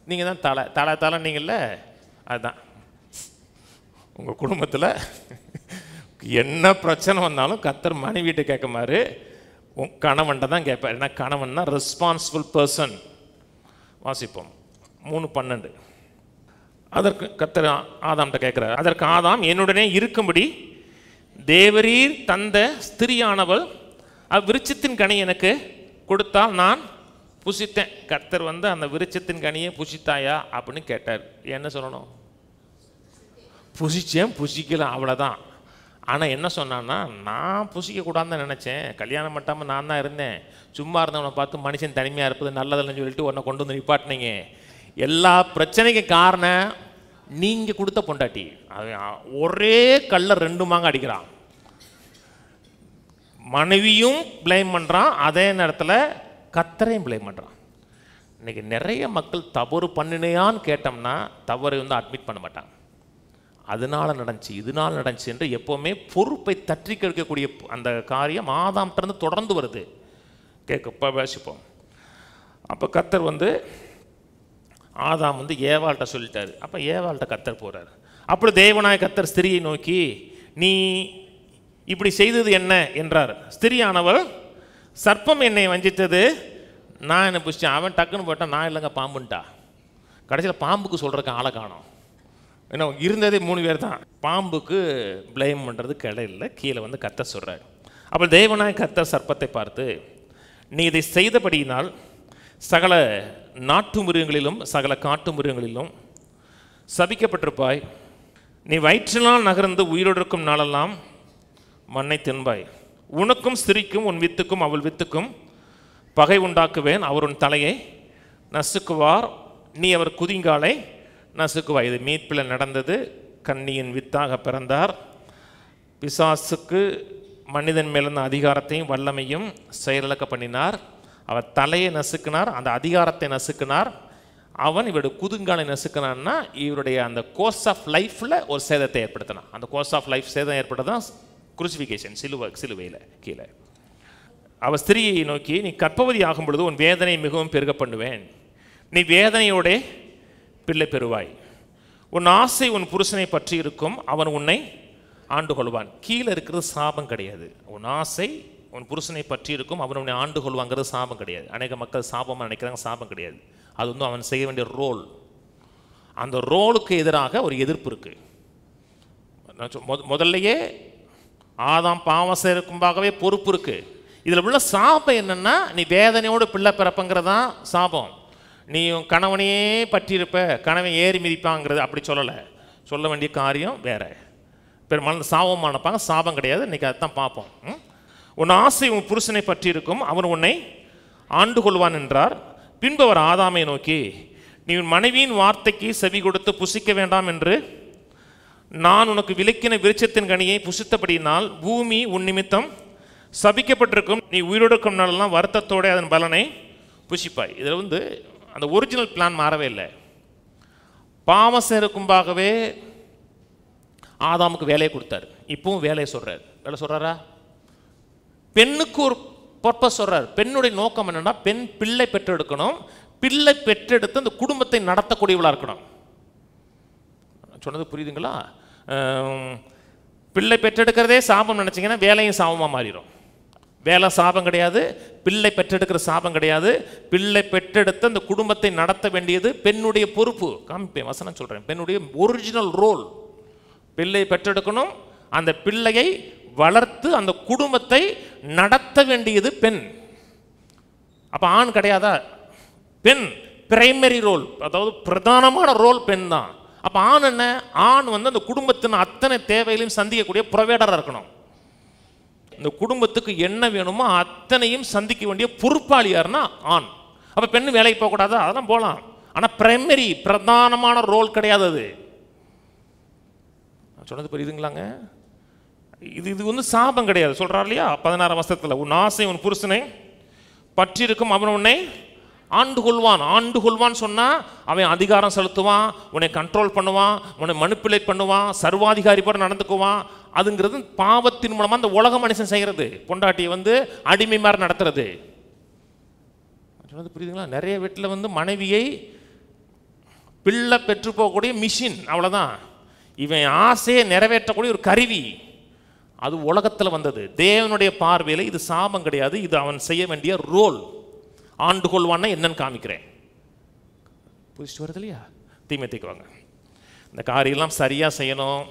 நீங்கள் தான் தலை நீங்கள்ல, அதுதான் உங்கள் குடும்பத்தில் என்ன பிரச்சனை வந்தாலும் கர்த்தர் மனைவிட்ட கேட்க மாதிரி உன் கணவன்கிட்ட தான் கேட்பார். ஏன்னா கணவன் தான் ரெஸ்பான்சிபிள் பர்சன். வாசிப்போம் 3:12. அதற்கு கர்த்தர் ஆதாம்கிட்ட கேட்குறார். அதற்கு ஆதாம், என்னுடனே இருக்கும்படி தேவரீர் தந்த ஸ்திரியானவள் அவ்விருட்சத்தின் கனி எனக்கு கொடுத்தால் நான் புசித்தேன். கர்த்தர் அந்த விருட்சத்தின் கனியை புசித்தாயா அப்படின்னு கேட்டார். என்ன சொல்லணும்? புசிச்சேன், புசிக்கலாம், அவ்வளோதான். ஆனால் என்ன சொன்னான்னா, நான் புசிக்கக்கூடாதுன்னு நினச்சேன், கல்யாணம் பண்ணாமல் நான் தான் இருந்தேன், சும்மா இருந்தவனை பார்த்து மனுஷன் தனிமையாக இருப்பது நல்லதில்லைன்னு சொல்லிட்டு உன்னை கொண்டு வந்து நிப்பாட்டினீங்க. எல்லா பிரச்சனைக்கும் காரணம் நீங்கள் கொடுத்த பொண்டாட்டி. அது ஒரே கல்ல 2 மாங்க அடிக்கிறான். மனைவியும் பிளேம் பண்ணுறான், அதே நேரத்தில் கர்த்தரையும் பிளேம் பண்ணுறான். இன்றைக்கி நிறைய மக்கள் தவறு பண்ணினையான்னு கேட்டோம்னா தவறை அட்மிட் பண்ண மாட்டாங்க. அதனால் நடந்துச்சு, இதனால் நடந்துச்சு என்று எப்போவுமே பொறுப்பை தற்றி கேட்கக்கூடிய அந்த காரியம் ஆதாம்கிட்டருந்து தொடர்ந்து வருது. கேட்க பேசிப்போம். அப்போ கர்த்தர் ஆதாம் ஏவாள்கிட்ட சொல்லிட்டாரு. அப்போ ஏவாள்கிட்ட கர்த்தர் போகிறார். அப்படி தேவனாய கர்த்தர் ஸ்திரியை நோக்கி, நீ இப்படி செய்தது என்ன என்றார். ஸ்திரியானவள், சர்ப்பம் என்னை வஞ்சித்தது, நான் என்ன புசிச்சேன். அவன் டக்குன்னு போட்டான், நான் இல்லைங்க பாம்புன்ட்டா. கடைசியில் பாம்புக்கு சொல்கிறக்கு ஆளை காணோம். ஏன்னா இருந்ததே 3 பேர் தான். பாம்புக்கு பிளேம் பண்ணுறது கிடையில, கீழே கர்த்தர் சொல்கிறார். அப்போ தேவனாய் கர்த்தர் சர்ப்பத்தை பார்த்து, நீ இதை செய்தபடியினால் சகல நாட்டு மிருகங்களிலும் சகல காட்டு மிருகங்களிலும் சபிக்கப்பட்டிருப்பாய். நீ வயிற்றினால் நகர்ந்து உயிரோடு இருக்கும் நாளெல்லாம் மண்ணை தின்பாய். உனக்கும் ஸ்திரிக்கும் உன் வித்துக்கும் அவள் வித்துக்கும் பகை உண்டாக்குவேன். அவர் உன் தலையை நசுக்குவார், நீ அவர் குதிங்காலை நசுக்குவாய். இது மீட்பில் நடந்தது. கன்னியின் வித்தாக பிறந்தார். பிசாசுக்கு மனிதன் மேலிருந்த அதிகாரத்தையும் வல்லமையும் செயலிழக்க பண்ணினார். அவர் தலையை நசுக்கினார், அந்த அதிகாரத்தை நசுக்கினார். அவன் இவருடைய குதுங்காலை நசுக்கினான்னா இவருடைய அந்த கோர்ஸ் ஆஃப் லைஃப்பில் ஒரு சேதத்தை ஏற்படுத்தினான். அந்த கோர்ஸ் ஆஃப் லைஃப் சேதம் ஏற்பட்டதான் குருசிஃபிகேஷன், சிலுவையில் கீழே. அவள் ஸ்திரியை நோக்கி, நீ கர்ப்பவதி ஆகும் பொழுது உன் வேதனை மிகவும் பெருக பண்ணுவேன், நீ வேதனையோட பிள்ளை பெறுவாய். உன் ஆசை உன் புருஷனை பற்றி இருக்கும், அவன் உன்னை ஆண்டு கொள்வான். கீழே இருக்கிறது சாபம் கிடையாது. உன் ஆசை உன் புருஷனை பற்றி இருக்கும், அவன் உன்னை ஆண்டு கொள்வாங்கிறது சாபம் கிடையாது. அநேக மக்கள் சாபமாக நினைக்கிறாங்க, சாபம் கிடையாது. அது அவன் செய்ய வேண்டிய ரோல். அந்த ரோலுக்கு எதிராக ஒரு எதிர்ப்பு இருக்குது. முதல்லையே ஆதாம் பாவம் செய்யறதுக்கும்பாகவே பொறுப்பு இருக்குது. இதில் உள்ள சாபம் என்னென்னா, நீ வேதனையோடு பிள்ளை பிறப்புங்கிறதான் சாபம். நீ கணவனையே பற்றியிருப்ப, கணவன் ஏறி மிதிப்பாங்கிறது அப்படி சொல்லலை. சொல்ல வேண்டிய காரியம் வேறு. பெரும்பாலும் சாபம் அனுப்பாங்க, சாபம் கிடையாது. இன்றைக்கி அதுதான் பார்ப்போம். உன் ஆசை உன் புருஷனை பற்றி இருக்கும், அவன் உன்னை ஆண்டு கொள்வான் என்றார். பின்பு அவர் ஆதாமை நோக்கி, நீ உன் மனைவியின் வார்த்தைக்கு செவி கொடுத்து புசிக்க வேண்டாம் என்று நான் உனக்கு விலக்கின விருட்சத்தின் கனியை புசித்தபடியினால் பூமி உன் நிமித்தம் சபிக்கப்பட்டிருக்கும், நீ உயிரோடு இருக்கும் நாளெல்லாம் வருத்தத்தோடு அதன் பலனை புசிப்பாய். இதில் அந்த ஒரிஜினல் பிளான் மாறவே இல்லை. பாவம் செய்யறதுக்கும்பாகவே ஆதாமுக்கு வேலையை கொடுத்தாரு. இப்பவும் வேலையை சொல்றாரு. வேலை சொல்றாரா? பெண்ணுக்கு ஒரு பர்பஸ் சொல்றாரு. பெண்ணுடைய நோக்கம் என்னன்னா, பெண் பிள்ளை பெற்றெடுக்கணும். பிள்ளை பெற்றெடுத்து அந்த குடும்பத்தை நடத்தக்கூடியவளா இருக்கணும். சொன்னது புரியுதுங்களா? பிள்ளை பெற்றெடுக்கிறதே சாபம் நினைச்சிங்கன்னா வேலையும் சாபமாக மாறிடும். வேலை சாபம் கிடையாது, பிள்ளை பெற்றெடுக்கிற சாபம் கிடையாது. பிள்ளை பெற்றெடுத்து அந்த குடும்பத்தை நடத்த வேண்டியது பெண்ணுடைய பொறுப்பு. காமிப்பேன், வசனம் சொல்கிறேன். பெண்ணுடைய ஒரிஜினல் ரோல். பிள்ளை பெற்றெடுக்கணும், அந்த பிள்ளையை வளர்த்து அந்த குடும்பத்தை நடத்த வேண்டியது பெண். அப்போ ஆண் கிடையாதா? பெண் பிரைமரி ரோல், அதாவது பிரதானமான ரோல் பெண் தான். அப்போ ஆண் என்ன? ஆண் அந்த குடும்பத்தின் அத்தனை தேவைகளையும் சந்திக்கக்கூடிய ப்ரொவைடராக இருக்கணும். இந்த குடும்பத்துக்கு என்ன வேணுமோ அத்தனையும் சந்திக்க வேண்டிய பொறுப்பாளி யாருன்னா ஆண். அப்போ பெண்ணு வேலைக்கு போகக்கூடாதா? அதெல்லாம் போகலாம். ஆனால் பிரைமரி பிரதானமான ரோல் கிடையாது அது. சொன்னது புரியுதுங்களாங்க? இது சாபம் கிடையாது. சொல்கிறார் இல்லையா 16 வருஷத்தில், உன் ஆசை உன் புருஷனை பற்றி இருக்கும், அவன் உன்னை ஆண்டு கொள்வான். ஆண்டு கொள்வான்னு சொன்னால் அவன் அதிகாரம் செலுத்துவான், உன்னை கண்ட்ரோல் பண்ணுவான், உன்னை மனிப்புலேட் பண்ணுவான், சர்வாதிகாரி போல நடந்துக்குவான். அதுங்கிறது பாவத்தின் மூலமாக அந்த உலக மனுஷன் செய்கிறது. பொண்டாட்டியை அடிமை மாதிரி நடத்துறது. சொன்னது புரியுதுங்களா? நிறைய வீட்டில் மனைவியை பிள்ளை பெற்று போகக்கூடிய மிஷின், அவ்வளோதான். இவன் ஆசையை நிறைவேற்றக்கூடிய ஒரு கருவி. அது உலகத்தில் வந்தது. தேவனுடைய பார்வையில் இது சாபம் கிடையாது, இது அவன் செய்ய வேண்டிய ரோல். ஆண்டு கொள்வான்னா என்னன்னு காமிக்கிறேன். புரிச்சுட்டு வருது இல்லையா? தீமைக்கு வாங்க. இந்த காரியெல்லாம் சரியாக செய்யணும்,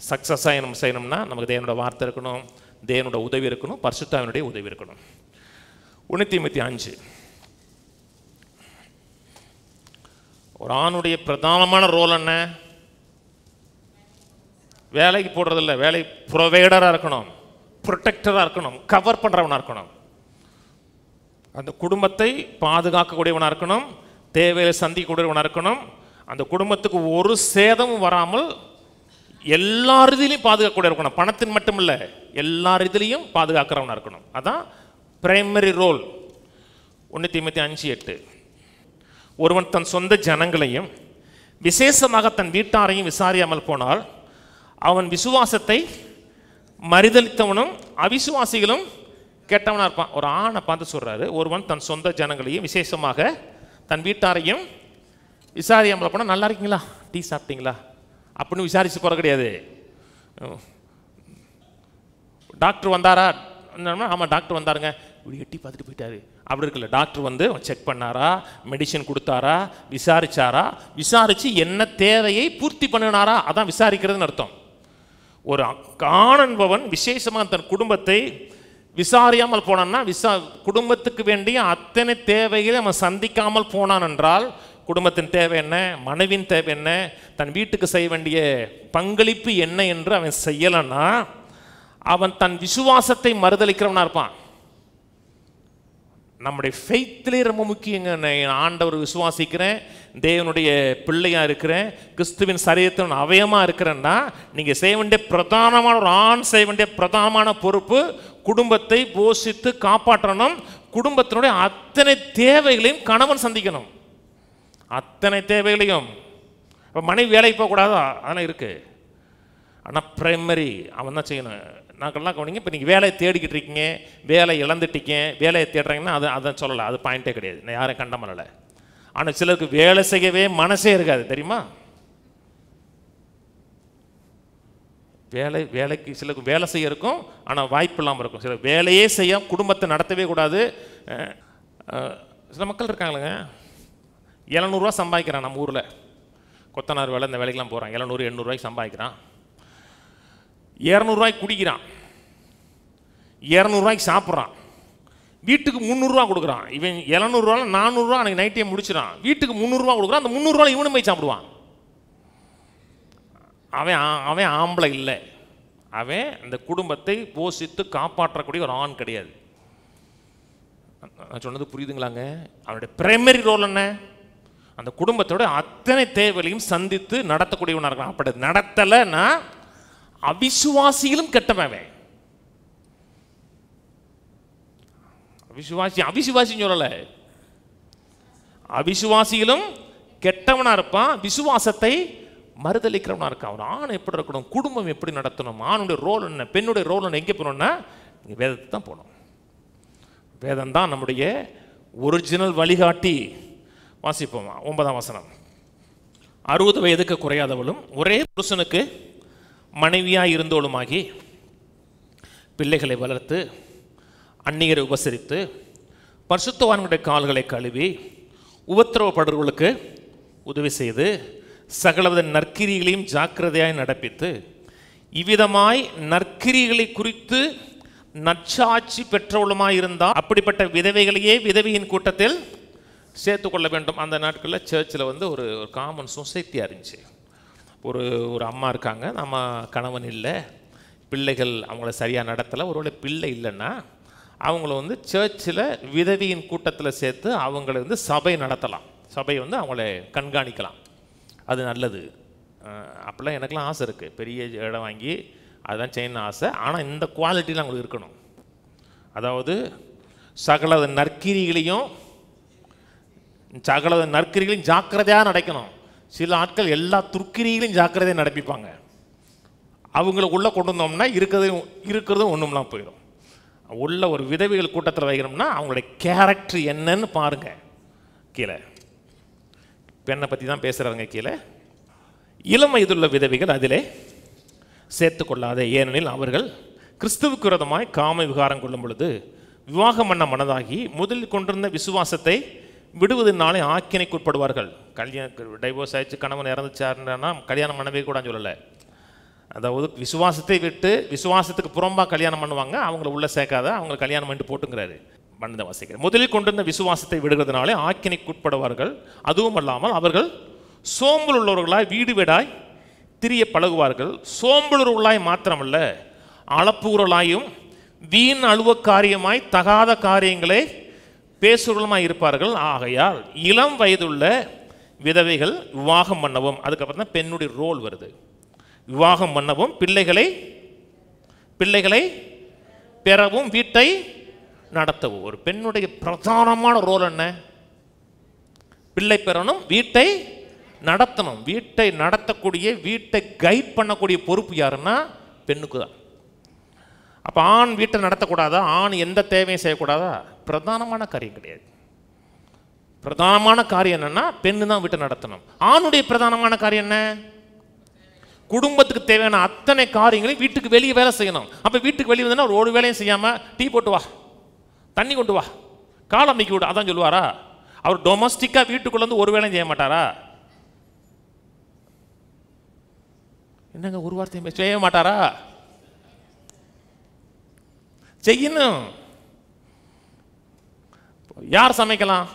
சக்ஸஸாக செய்யணும்னா நமக்கு தேவனோட வார்த்தை இருக்கணும், தேவனோட உதவி இருக்கணும், பரிசுத்தாவினுடைய உதவி இருக்கணும். 1 தீமோத்தேயு 5. ஒரு ஆணுடைய பிரதானமான ரோல் என்ன? வேலைக்கு போடுறதில்ல, வேலை ப்ரொவைடராக இருக்கணும், ப்ரொடெக்டராக இருக்கணும், கவர் பண்ணுறவனாக இருக்கணும், அந்த குடும்பத்தை பாதுகாக்கக்கூடியவனாக இருக்கணும், தேவையை சந்திக்கக்கூடியவனாக இருக்கணும், அந்த குடும்பத்துக்கு ஒரு சேதமும் வராமல் எல்லா ரீதியிலையும் பாதுகாக்கக்கூடிய இருக்கணும். பணத்தின் மட்டும் இல்லை, எல்லா ரீதியிலையும் பாதுகாக்கிறவனாக இருக்கணும். அதான் பிரைமரி ரோல். 1 தீமோத்தேயு 5:8. ஒருவன் தன் சொந்த ஜனங்களையும் விசேஷமாக தன் வீட்டாரையும் விசாரியாமல் போனால் அவன் விசுவாசத்தை மறுதலித்தவனும் அவிசுவாசிகளும் கெட்டவனாக இருப்பான். ஒரு ஆணை பார்த்து சொல்கிறாரு, ஒருவன் தன் சொந்த ஜனங்களையும் விசேஷமாக தன் வீட்டாரையும் விசாரியாமல் போனால், நல்லா இருக்கீங்களா, டீ சாப்பிட்டீங்களா அப்படின்னு விசாரிச்சு போகிற கிடையாது. டாக்டர் வந்தாரா? ஆமாம் டாக்டர் வந்தாருங்க, இப்படி எட்டி பார்த்துட்டு போயிட்டாரு அப்படி இருக்குல்ல. டாக்டர் வந்து செக் பண்ணாரா, மெடிசன் கொடுத்தாரா, விசாரிச்சாரா, விசாரித்து என்ன தேவையை பூர்த்தி பண்ணினாரா, அதான் விசாரிக்கிறதுன்னு அர்த்தம். ஒரு ஆணன்பவன் விசேஷமாக தன் குடும்பத்தை விசாரியாமல் போனான்னா, குடும்பத்துக்கு வேண்டிய அத்தனை தேவைகளை அவன் சந்திக்காமல் போனான் என்றால், குடும்பத்தின் தேவை என்ன, மனைவின் தேவை என்ன, தன் வீட்டுக்கு செய்ய வேண்டிய பங்களிப்பு என்ன என்று அவன் செய்யலைன்னா அவன் தன் விசுவாசத்தை மறுதலிக்கிறவனா இருப்பான். நம்முடைய ஃபெய்த்லேயே ரொம்ப முக்கியங்க. நான் ஆண்டவர் விசுவாசிக்கிறேன், தேவனுடைய பிள்ளையாக இருக்கிறேன், கிறிஸ்துவின் சரீரத்தின் அவயமாக இருக்கிறேன்னா, நீங்கள் செய்ய வேண்டிய பிரதானமான, ஒரு ஆண் செய்ய வேண்டிய பிரதானமான பொறுப்பு குடும்பத்தை போஷித்து காப்பாற்றணும். குடும்பத்தினுடைய அத்தனை தேவைகளையும் கணவன் சந்திக்கணும், அத்தனை தேவைகளையும். இப்போ மனைவி வேலைக்கு போகக்கூடாதா? அதெல்லாம் இருக்குது. ஆனால் பிரைமரி அவன் தான் செய்யணும். நாங்கள்லாம் கவனிங்க, இப்போ நீங்கள் வேலையை தேடிக்கிட்டு இருக்கீங்க, வேலை இழந்துட்டீங்க, வேலையை தேடுறீங்கன்னா அதை சொல்லலை, அது பாயிண்ட்டே கிடையாது, நான் யாரையும் கண்டமல்ல. ஆனால் சிலருக்கு வேலை செய்யவே மனசே இருக்காது தெரியுமா? வேலைக்கு சிலருக்கு வேலை செய்ய இருக்கும், ஆனால் வாய்ப்பு இல்லாமல் இருக்கும். சில வேலையே செய்ய குடும்பத்தை நடத்தவே கூடாது. சில மக்கள் இருக்காங்களுங்க, 700 ரூபா சம்பாதிக்கிறான் நம்ம ஊரில், கொத்தனார் வேலை இந்த வேலைக்கெலாம் போகிறான், 700-800 ரூபாய்க்கு சம்பாதிக்கிறான். 200 ரூபாய்க்கு குடிக்கிறான், 200 ரூபாய்க்கு சாப்பிட்றான், வீட்டுக்கு 300 ரூபா கொடுக்குறான். இவன் 700 ரூபா 400 ரூபா அன்றைக்கி நைட்டே முடிச்சிடான், வீட்டுக்கு 300 ரூபா கொடுக்குறான். அந்த 300 ரூபா இவனும் போய் சாப்பிடுவான். அவன் ஆம்பளை இல்லை, அவன் அந்த குடும்பத்தை போஷித்து காப்பாற்றக்கூடிய ஒரு ஆண் கிடையாது. நான் சொன்னது புரியுதுங்களாங்க? அவனுடைய பிரைமரி ரோல் என்ன? அந்த குடும்பத்தோட அத்தனை தேவைகளையும் சந்தித்து நடத்தக்கூடியவனாக இருக்கான். அப்படி நடத்தலைன்னா அவிசுவாசிகளும் கெட்டவன். அவிசுவாசின்னு சொல்லலை, அவிசுவாசிகளும் கெட்டவனா இருப்பான், விசுவாசத்தை மறுதலிக்கிறவனா இருக்கான். ஒரு ஆண் எப்படி இருக்கணும், குடும்பம் எப்படி நடத்தணும், ஆணுடைய ரோல் என்ன, பெண்ணுடைய ரோல் என்ன, எங்கே போகணும்னா நீங்கள் வேதத்தை தான் போகணும். வேதம் தான் நம்முடைய ஒரிஜினல் வழிகாட்டி. வாசிப்போமா 9ஆம் வசனம். 60 வயதுக்கு குறையாதவளும் ஒரே புருஷனுக்கு மனைவியாக இருந்தோளுமாகி பிள்ளைகளை வளர்த்து அந்நியரை உபசரித்து பரிசுத்தவான்களுடைய கால்களை கழுவி உபத்திரவப்படுறவர்களுக்கு உதவி செய்து சகலவித நற்கிரிகளையும் ஜாக்கிரதையாய் நடப்பித்து இவ்விதமாய் நற்கிரிகளை குறித்து நற்சாட்சி பெற்றவளுமாய் இருந்தால் அப்படிப்பட்ட விதவைகளையே விதவியின் கூட்டத்தில் சேர்த்து கொள்ள வேண்டும். அந்த நாட்களில் சர்ச்சில் வந்து ஒரு காமன் சொசைட்டியாக இருந்துச்சு. ஒரு அம்மா இருக்காங்க, நம்ம கணவன் இல்லை, பிள்ளைகள் அவங்கள சரியாக நடத்தலை, ஒருவேளை பிள்ளை இல்லைன்னா அவங்கள வந்து சர்ச்சில் விதவியின் கூட்டத்தில் சேர்த்து அவங்கள வந்து சபை நடத்தலாம், சபையை வந்து அவங்கள கண்காணிக்கலாம். அது நல்லது. அப்போல்லாம் எனக்கெலாம் ஆசை இருக்குது, பெரிய இடம் வாங்கி அதுதான் செய்யணும் ஆசை. ஆனால் இந்த குவாலிட்டியில் அவங்களுக்கு இருக்கணும். அதாவது சகல நற்கிரிகளையும் ஜாக்கிரதையாக நடக்கணும். சில ஆட்கள் எல்லா துர்க்கிரிகளையும் ஜாக்கிரதையாக நடப்பிப்பாங்க. அவங்களுக்குள்ளே கொண்டு வந்தோம்னா இருக்கிறதும் ஒன்றும்லாம் போயிடும். உள்ள ஒரு விதவைகள் கூட்டத்தில் வைக்கணும்னா அவங்களுடைய கேரக்டர் என்னன்னு பாருங்கள். கீழே பெண்ணை பற்றி தான் பேசுகிறாங்க. கீழே இளம் வயதுள்ள விதவைகள் அதிலே சேர்த்து கொள்ளாதே, ஏனெனில் அவர்கள் கிறிஸ்துவுக்கு விரோதமாய் காம விகாரம் கொள்ளும் பொழுது விவாகம் பண்ண மனதாகி முதலில் கொண்டிருந்த விசுவாசத்தை விடுவதனாலே ஆக்கினைக்கு உட்படுவார்கள். டைவோர்ஸ் ஆயிடுச்சு, கணவன் இறந்துச்சாருன்னா கல்யாணம் பண்ணவே கூட சொல்லலை. அதாவது விசுவாசத்தை விட்டு விசுவாசத்துக்கு புறம்பாக கல்யாணம் பண்ணுவாங்க, அவங்கள உள்ள சேர்க்காத அவங்களை கல்யாணம் பண்ணிட்டு போட்டுங்கிறாரு. மனித வாசிக்கிறார், முதலில் கொண்டிருந்த விசுவாசத்தை விடுகிறதுனாலே ஆக்கினைக்கு உட்படுவார்கள். அதுவும் அல்லாமல் அவர்கள் சோம்பல் உள்ளவர்களாய் வீடு வீடாய் திரிய பழகுவார்கள். சோம்பலுள்ளவர்களாய் மாத்திரமல்ல, அளப்புகிறவர்களாயும் வீண் அழுவ காரியமாய் தகாத காரியங்களை பேசுகிறவர்களுமாய் இருப்பார்கள். ஆகையால் இளம் வயதுள்ள விதவைகள் விவாகம் பண்ணவும், அதுக்கப்புறம் தான் பெண்ணுடைய ரோல் வருது, விவாகம் பண்ணவும் பிள்ளைகளை பெறவும் வீட்டை நடத்தவும். ஒரு பெண்ணுடைய பிரதானமான ரோல் என்ன? பிள்ளை பெறணும், வீட்டை நடத்தணும். வீட்டை நடத்தக்கூடிய, வீட்டை கைட் பண்ணக்கூடிய பொறுப்பு யாருன்னா பெண்ணுக்கு தான். அப்போ ஆண் வீட்டை நடத்தக்கூடாதா? ஆண் எந்த தேவையும் செய்யக்கூடாதா? பிரதானமான காரியம் கிடையாது. பிரதானமான காரியம் என்னன்னா பெண்ணு தான் வீட்டை நடத்தணும். ஆணுடைய பிரதானமான காரியம் என்ன? குடும்பத்துக்கு தேவையான அத்தனை காரியங்களையும் வீட்டுக்கு வெளியே வேலை செய்யணும். அப்போ வீட்டுக்கு வெளியே வந்தா ஒரு வேலையும் செய்யாமல் டீ போட்டு வா, தண்ணி கொண்டு வா, கால் அமைக்கி விடு, அதான் சொல்லுவாரா? அவர் டொமஸ்டிக்காக வீட்டுக்குள்ள வந்து ஒரு வேலையும் செய்ய மாட்டாரா? என்னங்க ஒரு வார்த்தையும் செய்ய மாட்டாரா? செய்யணும். யார் சமைக்கலாம்?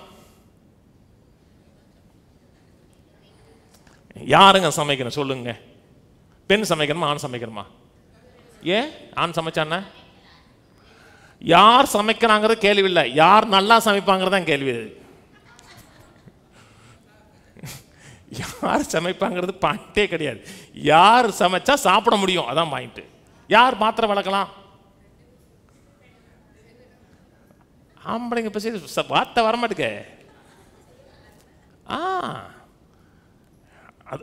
யாருங்க சமைக்கணும் சொல்லுங்க? பெண் சமைக்கணுமா ஆண் சமைக்கணுமா? ஏன் ஆண் சமைச்சான? யார் சமைக்கிறாங்கிறது கேள்வி இல்லை, யார் நல்லா சமைப்பாங்கிறது தான் கேள்வி. யார் சமைப்பாங்கிறது பாயிண்டே கிடையாது. யார் சமைச்சா சாப்பிட முடியும், அதான் பாயிண்ட். யார் பாத்திரம் வளர்க்கலாம்? ஆம்பளைங்க பசி வார்த்தை வரமாட்டுக்க.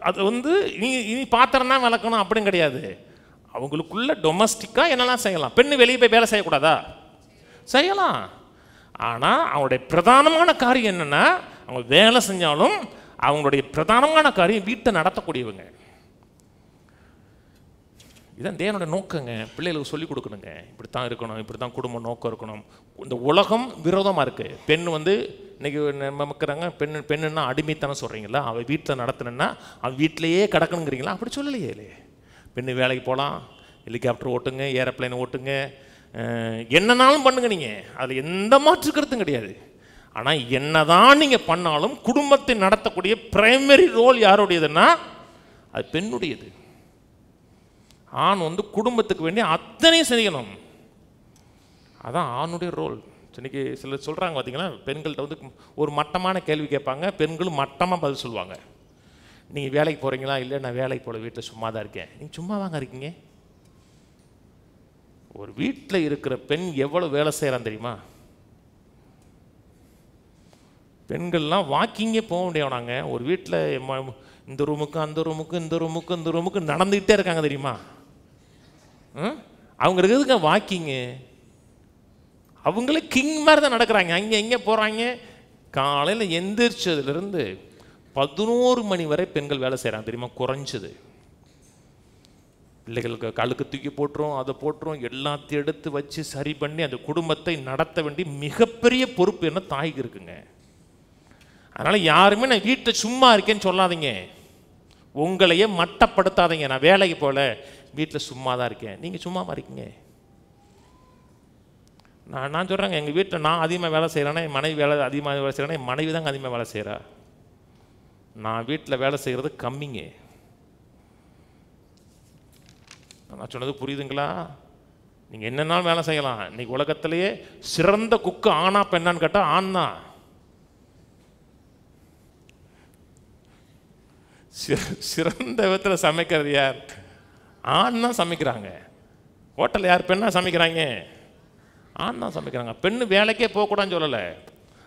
அது வந்து இனி பாத்திரம் தான் வளர்க்கணும் அப்படின்னு கிடையாது. அவங்களுக்குள்ள டொமஸ்டிக்காக என்னெல்லாம் செய்யலாம். பெண்ணு வெளியே போய் வேலை செய்யக்கூடாதா? செய்யலாம். ஆனால் அவங்களுடைய பிரதானமான காரியம் என்னென்னா, அவங்க வேலை செஞ்சாலும் அவங்களுடைய பிரதானமான காரியம் வீட்டை நடத்தக்கூடியவங்க. இதான் தேவனுடைய நோக்கங்க. பிள்ளைகளுக்கு சொல்லிக் கொடுக்கணுங்க, இப்படித்தான் இருக்கணும், இப்படி தான் குடும்ப நோக்கம் இருக்கணும். இந்த உலகம் விரோதமாக இருக்குது. பெண் வந்து இன்றைக்கி நமக்குறாங்க, பெண்ணுன்னா அடிமைத்தனம் சொல்கிறீங்களா? அவள் வீட்டில் நடத்தணுன்னா அவள் வீட்டிலையே கிடக்கணுங்கிறீங்களா? அப்படி சொல்லலையே. இல்லையே, பெண்ணு வேலைக்கு போகலாம், ஹெலிகாப்டர் ஓட்டுங்க, ஏரோப்ளைன் ஓட்டுங்க, என்னன்னாலும் பண்ணுங்க, நீங்கள் அதில் எந்த மாற்று கருத்தும் கிடையாது. ஆனால் என்னதான் நீங்கள் பண்ணாலும் குடும்பத்தை நடத்தக்கூடிய பிரைமரி ரோல் யாருடையதுன்னா அது பெண்ணுடையது. ஆண் வந்து குடும்பத்துக்கு வேண்டிய அத்தனை செய்யணும், அதான் ஆணுடைய ரோல். இன்னைக்கு சிலர் சொல்கிறாங்க பார்த்தீங்கன்னா, பெண்கள்கிட்ட வந்து ஒரு மட்டமான கேள்வி கேட்பாங்க, பெண்களும் மட்டமாக பதில் சொல்லுவாங்க. நீங்கள் வேலைக்கு போகிறீங்களா? இல்லை, நான் வேலைக்கு போல, வீட்டில் சும்மா தான் இருக்கேன். நீங்கள் சும்மா வாங்க இருக்கீங்க. ஒரு வீட்டில் இருக்கிற பெண் எவ்வளோ வேலை செய்கிறான் தெரியுமா? பெண்கள்லாம் வாக்கிங்கே போக முடியாதாங்க. ஒரு வீட்டில் இந்த ரூமுக்கு அந்த ரூமுக்கு இந்த ரூமுக்கு இந்த ரூமுக்கு நடந்துக்கிட்டே இருக்காங்க தெரியுமா? அவங்க இருக்கிறதுக்கு வாக்கிங்கு. அவங்களே கிங் மாதிரி தான் நடக்கிறாங்க. அங்கே எங்கே போகிறாங்க? காலையில் எந்திரிச்சதுலேருந்து 11 மணி வரை பெண்கள் வேலை செய்கிறாங்க தெரியுமா? குறைஞ்சது. பிள்ளைகளுக்கு கழுக்கு தூக்கி போட்டுரும், அதை போட்டுரும், எல்லாத்தையும் எடுத்து வச்சு சரி பண்ணி அந்த குடும்பத்தை நடத்த வேண்டிய மிகப்பெரிய பொறுப்பு என்ன தாய்க்கு இருக்குங்க. அதனால் யாருமே நான் வீட்டை சும்மா இருக்கேன்னு சொல்லாதீங்க, உங்களையே மட்டப்படுத்தாதீங்க. நான் வேலைக்கு போல, வீட்டில் சும்மா தான் இருக்கேன். நீங்கள் சும்மாவா இருக்கீங்க? நான் சொல்கிறேங்க, எங்கள் வீட்டில் நான் அதிகமாக வேலை செய்கிறேன்னா என் மனைவி அதிகமாக வேலை செய்கிறேன்னா என் மனைவி தாங்க அதிகமாக வேலை செய்கிறா. நான் வீட்டில் வேலை செய்கிறது கம்மிங்க. நான் சொன்னது புரியுதுங்களா? நீங்கள் என்னன்னாலும் வேலை செய்யலாம். இன்னைக்கு உலகத்திலேயே சிறந்த குக்கு ஆனா பெண்ணான்னு கேட்டால் ஆண் தான். சிறந்த விதத்தில் சமைக்கிறது யார்? ஆண் தான் சமைக்கிறாங்க. ஹோட்டலில் யார் பெண்ணா சமைக்கிறாங்க? ஆண் தான் சமைக்கிறாங்க. பெண்ணு வேலைக்கே போகக்கூடாதுன்னு சொல்லலை,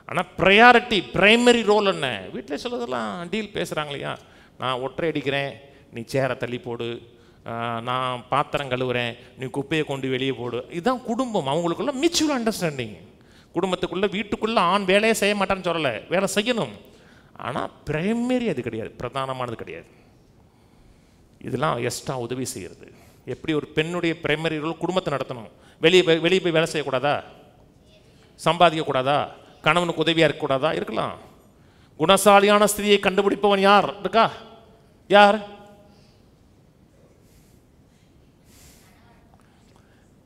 ஆனால் ப்ரையாரிட்டி பிரைமரி ரோல் என்ன? வீட்டில் சொல்லதெல்லாம் டீல் பேசுகிறாங்க இல்லையா? நான் ஒற்றை அடிக்கிறேன், நீ சேரை தள்ளி போடு, நான் பாத்திரம் கழுவுறேன், நீ குப்பையை கொண்டு வெளியே போடு. இதுதான் குடும்பம். அவங்களுக்குள்ள மியூச்சுவல் அண்டர்ஸ்டாண்டிங். குடும்பத்துக்குள்ளே வீட்டுக்குள்ளே ஆண் வேலையே செய்ய மாட்டான்னு சொல்லலை, வேலை செய்யணும். ஆனால் பிரைமரி அது கிடையாது, பிரதானமானது கிடையாது. இதெல்லாம் எக்ஸ்ட்ரா உதவி செய்கிறது. எப்படி ஒரு பெண்ணுடைய பிரைமரி ரோல் குடும்பத்தை நடத்தணும். வெளியே போய் வேலை செய்யக்கூடாதா? சம்பாதிக்கக்கூடாதா? கணவனுக்கு உதவியாக இருக்கக்கூடாதா? இருக்கலாம். குணசாலியான ஸ்திரியை கண்டுபிடிப்பவன் யார் இருக்கா? யார்?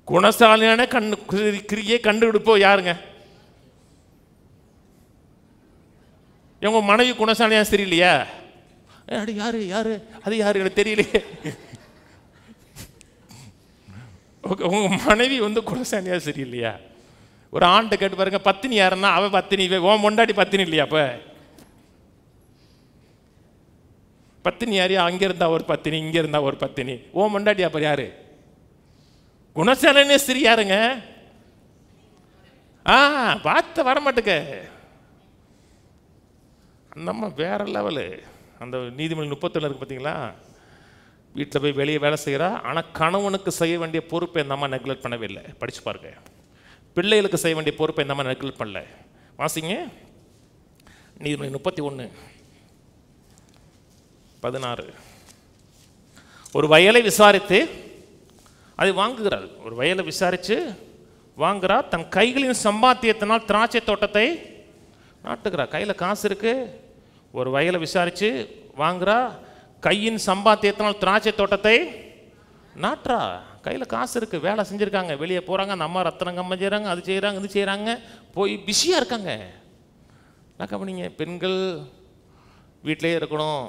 குணசாலியான கிரியை கண்டுபிடிப்போம் யாருங்க? உங்க மனைவி குணசாலியான ஸ்திரி இல்லையா? அது யாரு யாரு அது யாரு எனக்கு தெரியலையே. உங்க மனைவி குணசாலியா சரி இல்லையா? ஒரு ஆண்ட கேட்டு பாருங்க, பத்தினி யாருன்னா அவ பத்தினி, ஓ முண்டாடி பத்தினி இல்லையா? அப்ப பத்தினி யாரு? அங்க இருந்தா ஒரு பத்தினி, இங்க இருந்தா ஒரு பத்தினி, ஓ முண்டாடி அப்ப யாரு? குணசாலினே ஸ்திரி யாருங்க? பார்த்து வரமாட்டுக்க. நம்ம வேற லெவலு. அந்த நீதிமொழி 31 இருக்கு பார்த்தீங்களா? வீட்டில் போய் வெளியே வேலை செய்கிறா, ஆனால் கணவனுக்கு செய்ய வேண்டிய பொறுப்பை இந்த அம்மா நெக்லெக்ட் பண்ணவே இல்லை. படிச்சு பாருங்க. பிள்ளைகளுக்கு செய்ய வேண்டிய பொறுப்பை இந்த அம்மா நெக்லெக்ட் பண்ணல. வாசிங்க நீதிமொழி 31:16. ஒரு வயலை விசாரித்து அதை வாங்குகிறார். ஒரு வயலை விசாரித்து வாங்குறார். தன் கைகளின் சம்பாத்தியத்தினால் திராட்சை தோட்டத்தை நாட்டுகிறார். கையில் காசு இருக்கு. ஒரு வயலை விசாரித்து வாங்குறா, கையின் சம்பாத்தியத்தினால் திராட்சை தோட்டத்தை நாட்டுறா. கையில் காசு இருக்கு, வேலை செஞ்சுருக்காங்க, வெளியே போகிறாங்க, அந்த அம்மா ரத்தனம் கம்ம செய்கிறாங்க, அது செய்கிறாங்க, இது செய்கிறாங்க, போய் பிஸியாக இருக்காங்க. கவனிங்க, பெண்கள் வீட்டிலே இருக்கணும்,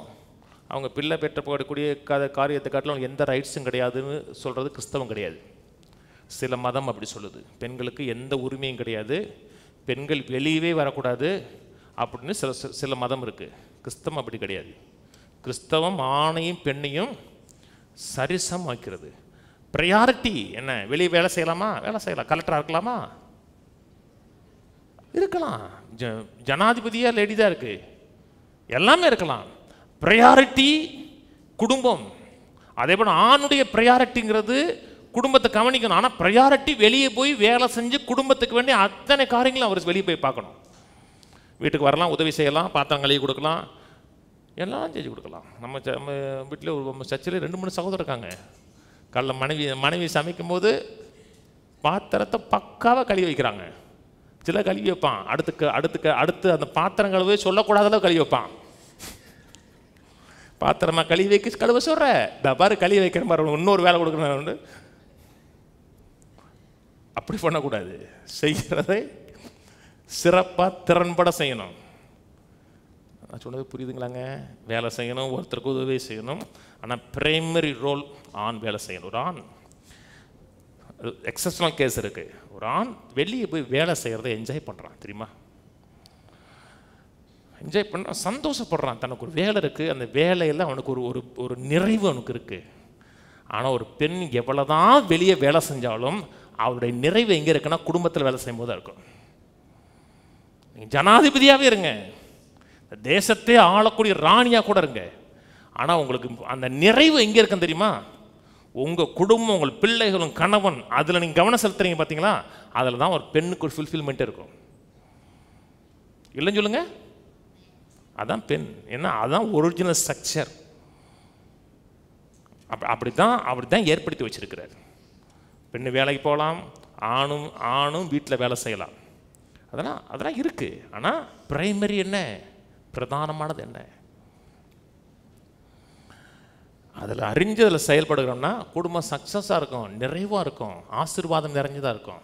அவங்க பிள்ளை பெற்ற போடக்கூடிய காரியத்தை காட்டிலும் எந்த ரைட்ஸும் கிடையாதுன்னு சொல்கிறது கிறிஸ்தவம் கிடையாது. சில மதம் அப்படி சொல்லுது. பெண்களுக்கு எந்த உரிமையும் கிடையாது, பெண்கள் வெளியவே வரக்கூடாது அப்படின்னு சில மதம் இருக்குது. கிறிஸ்தவம் அப்படி கிடையாது. கிறிஸ்தவம் ஆணையும் பெண்ணையும் சரிசம் வைக்கிறது. ப்ரையாரிட்டி என்ன? வெளியே வேலை செய்யலாமா? வேலை செய்யலாம். கலெக்டராக இருக்கலாமா? இருக்கலாம். ஜனாதிபதியாக லேடி தான் இருக்கு, எல்லாமே இருக்கலாம். ப்ரையாரிட்டி குடும்பம். அதே போல் ஆணுடைய ப்ரையாரிட்டிங்கிறது குடும்பத்தை கவனிக்கணும். ஆனால் ப்ரையாரிட்டி வெளியே போய் வேலை செஞ்சு குடும்பத்துக்கு வேண்டிய அத்தனை காரியங்களும் அவர் வெளியே போய் பார்க்கணும். வீட்டுக்கு வரலாம், உதவி செய்யலாம், பாத்திரம் கழுவி கொடுக்கலாம், எல்லாம் செஞ்சு கொடுக்கலாம். நம்ம வீட்டில் ஒரு சர்ச்சில் 2-3 சகோதரர் இருக்காங்க. காலைல மனைவி சமைக்கும் போது பாத்திரத்தை பக்காவாக கழுவி வைக்கிறாங்க. சில கழுவி வைப்பான், அடுத்து அந்த பாத்திரம் கழுவி சொல்லக்கூடாதளவு கழுவி வைப்பான். பாத்திரமா கழுவி வைக்க கழுவ சொல்ற, பாரு கழுவி வைக்கிற மாதிரி இன்னொரு வேலை கொடுக்குறேன். அப்படி பண்ணக்கூடாது. செய்கிறதை சிறப்பாக திறன்பட செய்யணும். நான் சொன்னது புரியுதுங்களாங்க? வேலை செய்யணும், ஒருத்தருக்கு உதவி செய்யணும், ஆனால் பிரைமரி ரோல் ஆண் வேலை செய்யணும். ஒரு ஆண், எக்ஸப்ஷனல் கேஸ் இருக்கு, ஒரு ஆண் வெளியே போய் வேலை செய்கிறத என்ஜாய் பண்ணுறான் தெரியுமா? என்ஜாய் பண்ணுறான், சந்தோஷப்படுறான். தனக்கு ஒரு வேலை இருக்குது, அந்த வேலையில் அவனுக்கு ஒரு நிறைவு அவனுக்கு இருக்குது. ஆனால் ஒரு பெண் எவ்வளோதான் வெளியே வேலை செஞ்சாலும் அவருடைய நிறைவு எங்கே இருக்குன்னா குடும்பத்தில் வேலை செய்யும் போது தான் இருக்கும். நீங்கள் ஜனாதிபதியாகவே இருங்க, தேசத்தை ஆளக்கூடிய ராணியாக கூட இருங்க, ஆனால் உங்களுக்கு அந்த நிறைவு எங்கே இருக்குன்னு தெரியுமா? உங்கள் குடும்பம், உங்கள் பிள்ளைகளும், கணவன், அதில் நீங்கள் கவனம் செலுத்துறீங்க பார்த்தீங்களா? அதில் தான் ஒரு பெண்ணுக்கு ஒரு ஃபுல்ஃபில்மெண்ட் இருக்கும். இல்லைன்னு சொல்லுங்க, அதான் பெண். ஏன்னா அதுதான் ஒரிஜினல் ஸ்ட்ரக்சர். அப்படித்தான் ஏற்படுத்தி வச்சிருக்கிறார். பெண்ணு வேலைக்கு போகலாம், ஆணும் வீட்டில் வேலை செய்யலாம், அதெல்லாம் இருக்கு. ஆனால் பிரைமரி என்ன, பிரதானமானது என்ன, அதில் அறிஞ்சு அதில் செயல்படுகிறோம்னா குடும்பம் சக்ஸஸாக இருக்கும், நிறைவாக இருக்கும், ஆசீர்வாதம் நிறைஞ்சதாக இருக்கும்.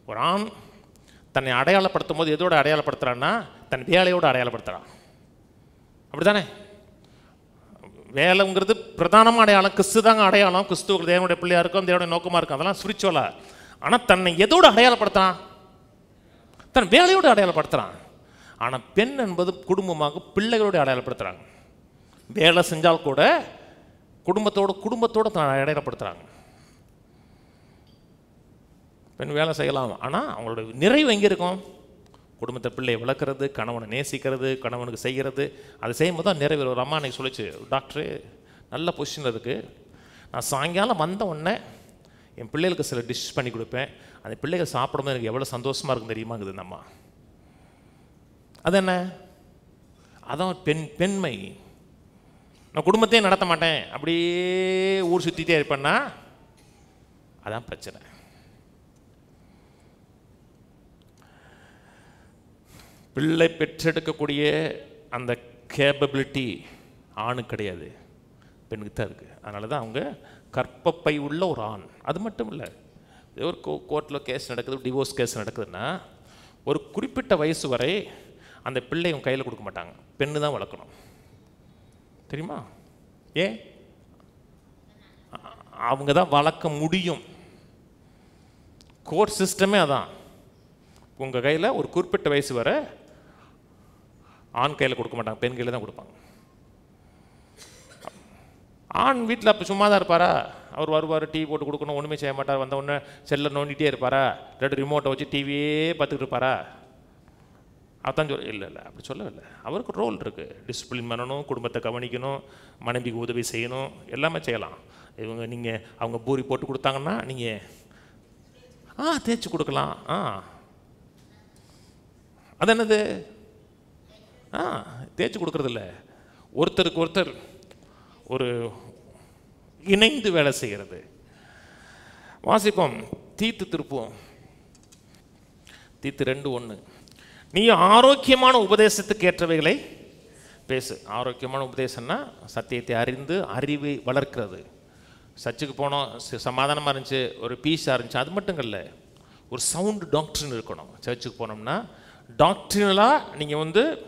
ஒரு ஆண் தன்னை அடையாளப்படுத்தும் போது எதோட அடையாளப்படுத்துகிறான்னா தன் வேலையோடு அடையாளப்படுத்துகிறான். அப்படி தானே? வேலைங்கிறது பிரதானமான அடையாளம். கிறிஸ்து தாங்க அடையாளம். கிறிஸ்துவ தேவனுடைய பிள்ளையாக இருக்கும், தேவனுடைய நோக்கமாக இருக்கும், அதெல்லாம் ஸ்பிரிச்சுவலாக. ஆனால் தன்னை எதோடு அடையாளப்படுத்துகிறான்? தன் வேலையோடு அடையாளப்படுத்துகிறான். ஆனால் பெண் என்பது குடும்பமாக பிள்ளைகளோடு அடையாளப்படுத்துகிறாங்க. வேலை செஞ்சால் கூட குடும்பத்தோடு அடையாளப்படுத்துகிறாங்க. பெண் வேலை செய்யலாம், ஆனால் அவங்களோட நிறைவு எங்கே இருக்கும்? குடும்பத்தை பிள்ளையை வளர்க்குறது, கணவனை நேசிக்கிறது, கணவனுக்கு செய்கிறது, அதை செய்யும்போது தான் நிறைவு. ஒரு அம்மா அன்றைக்கி சொல்லிச்சு, டாக்டரு நல்ல பொசிஷனில் இருக்குது, நான் சாயங்காலம் வந்த உடனே என் பிள்ளைகளுக்கு சில டிஷ் பண்ணி கொடுப்பேன், அந்த பிள்ளைகள் சாப்பிடும்போது எனக்கு எவ்வளோ சந்தோஷமாக இருக்கும் தெரியுமாங்குது இந்த அம்மா. அது என்ன? அதான் பெண்மை. நான் குடும்பத்தையும் நடத்த மாட்டேன், அப்படியே ஊர் சுற்றிட்டே இருப்பேன்னா அதான் பிரச்சனை. பிள்ளை பெற்றெடுக்கக்கூடிய அந்த கேப்பபிலிட்டி ஆணுக்கு கிடையாது, பெண்ணுக்கு தான் இருக்குது. அதனால தான் அவங்க கற்பப்பை உள்ள ஒரு ஆண். அது மட்டும் இல்லை, ஒரு கோர்ட்டில் கேஸ் நடக்குது, டிவோர்ஸ் கேஸ் நடக்குதுன்னா ஒரு குறிப்பிட்ட வயசு வரை அந்த பிள்ளை அவங்க கையில் கொடுக்க மாட்டாங்க, பெண்ணு தான் வளர்க்கணும். தெரியுமா? ஏன்? அவங்க தான் வளர்க்க முடியும். கோர்ட் சிஸ்டமே அதான். உங்கள் கையில் ஒரு குறிப்பிட்ட வயசு வரை ஆண் கையில் கொடுக்க மாட்டாங்க, பெண் கையில் தான் கொடுப்பாங்க. ஆண் வீட்டில் அப்போ சும்மா தான் இருப்பாரா? அவர் வருவார், டிவி போட்டு கொடுக்கணும், ஒன்றுமே செய்ய மாட்டார். வந்த உடனே செல்லை நோண்டிகிட்டே இருப்பாரா? இல்லாட்டி ரிமோட்டை வச்சு டிவியே பார்த்துக்கிட்டு இருப்பாரா? அதான் இல்லை இல்லை, அப்படி சொல்லவில்லை. அவருக்கு ரோல் இருக்குது. டிசிப்ளின் பண்ணணும், குடும்பத்தை கவனிக்கணும், மனைவிக்கு உதவி செய்யணும், எல்லாமே செய்யலாம். இவங்க நீங்கள் அவங்க பூரி போட்டு கொடுத்தாங்கன்னா நீங்கள் தேய்ச்சி கொடுக்கலாம். அது என்னது? தேய்ச்சி கொடுக்குறதில்ல, ஒருத்தருக்கு ஒருத்தர் ஒரு இணைந்து வேலை செய்கிறது. வாசிப்போம், தீத்து திருப்புவோம். தீத்து 2:1. நீ ஆரோக்கியமான உபதேசத்துக்கு ஏற்றவைகளை பேசு. ஆரோக்கியமான உபதேசம்னா சத்தியத்தை அறிந்து அறிவை வளர்க்கிறது. சர்ச்சுக்கு போனோம், சமாதானமாக இருந்துச்சு, ஒரு பீஸாக இருந்துச்சு, அது மட்டும் இல்லை, ஒரு சவுண்டு டாக்டரின் இருக்கணும். சர்ச்சுக்கு போனோம்னா டாக்டரினலாக நீங்கள்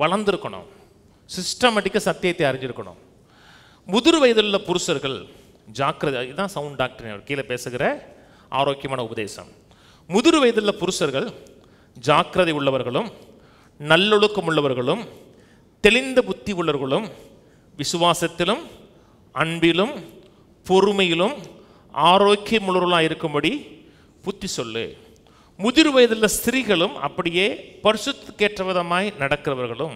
வளர்ந்துருக்கணும், சிஸ்டமேட்டிக்காக சத்தியத்தை அறிஞ்சிருக்கணும். முதிர் வயதுள்ள புருஷர்கள் ஜாக்கிரதை, இதுதான் சவுண்ட் டாக்டரின் கீழே பேசுகிற ஆரோக்கியமான உபதேசம். முதிர் வயதுள்ள புருஷர்கள் ஜாக்கிரதை உள்ளவர்களும் நல்லொழுக்கம் உள்ளவர்களும் தெளிந்த புத்தி உள்ளவர்களும் விசுவாசத்திலும் அன்பிலும் பொறுமையிலும் ஆரோக்கியம் உள்ளவர்களாக இருக்கும்படி புத்தி சொல்லு. முதிர் வயதுள்ள ஸ்திரீகளும் அப்படியே பரிசுத்தக்கேற்ற விதமாய் நடக்கிறவர்களும்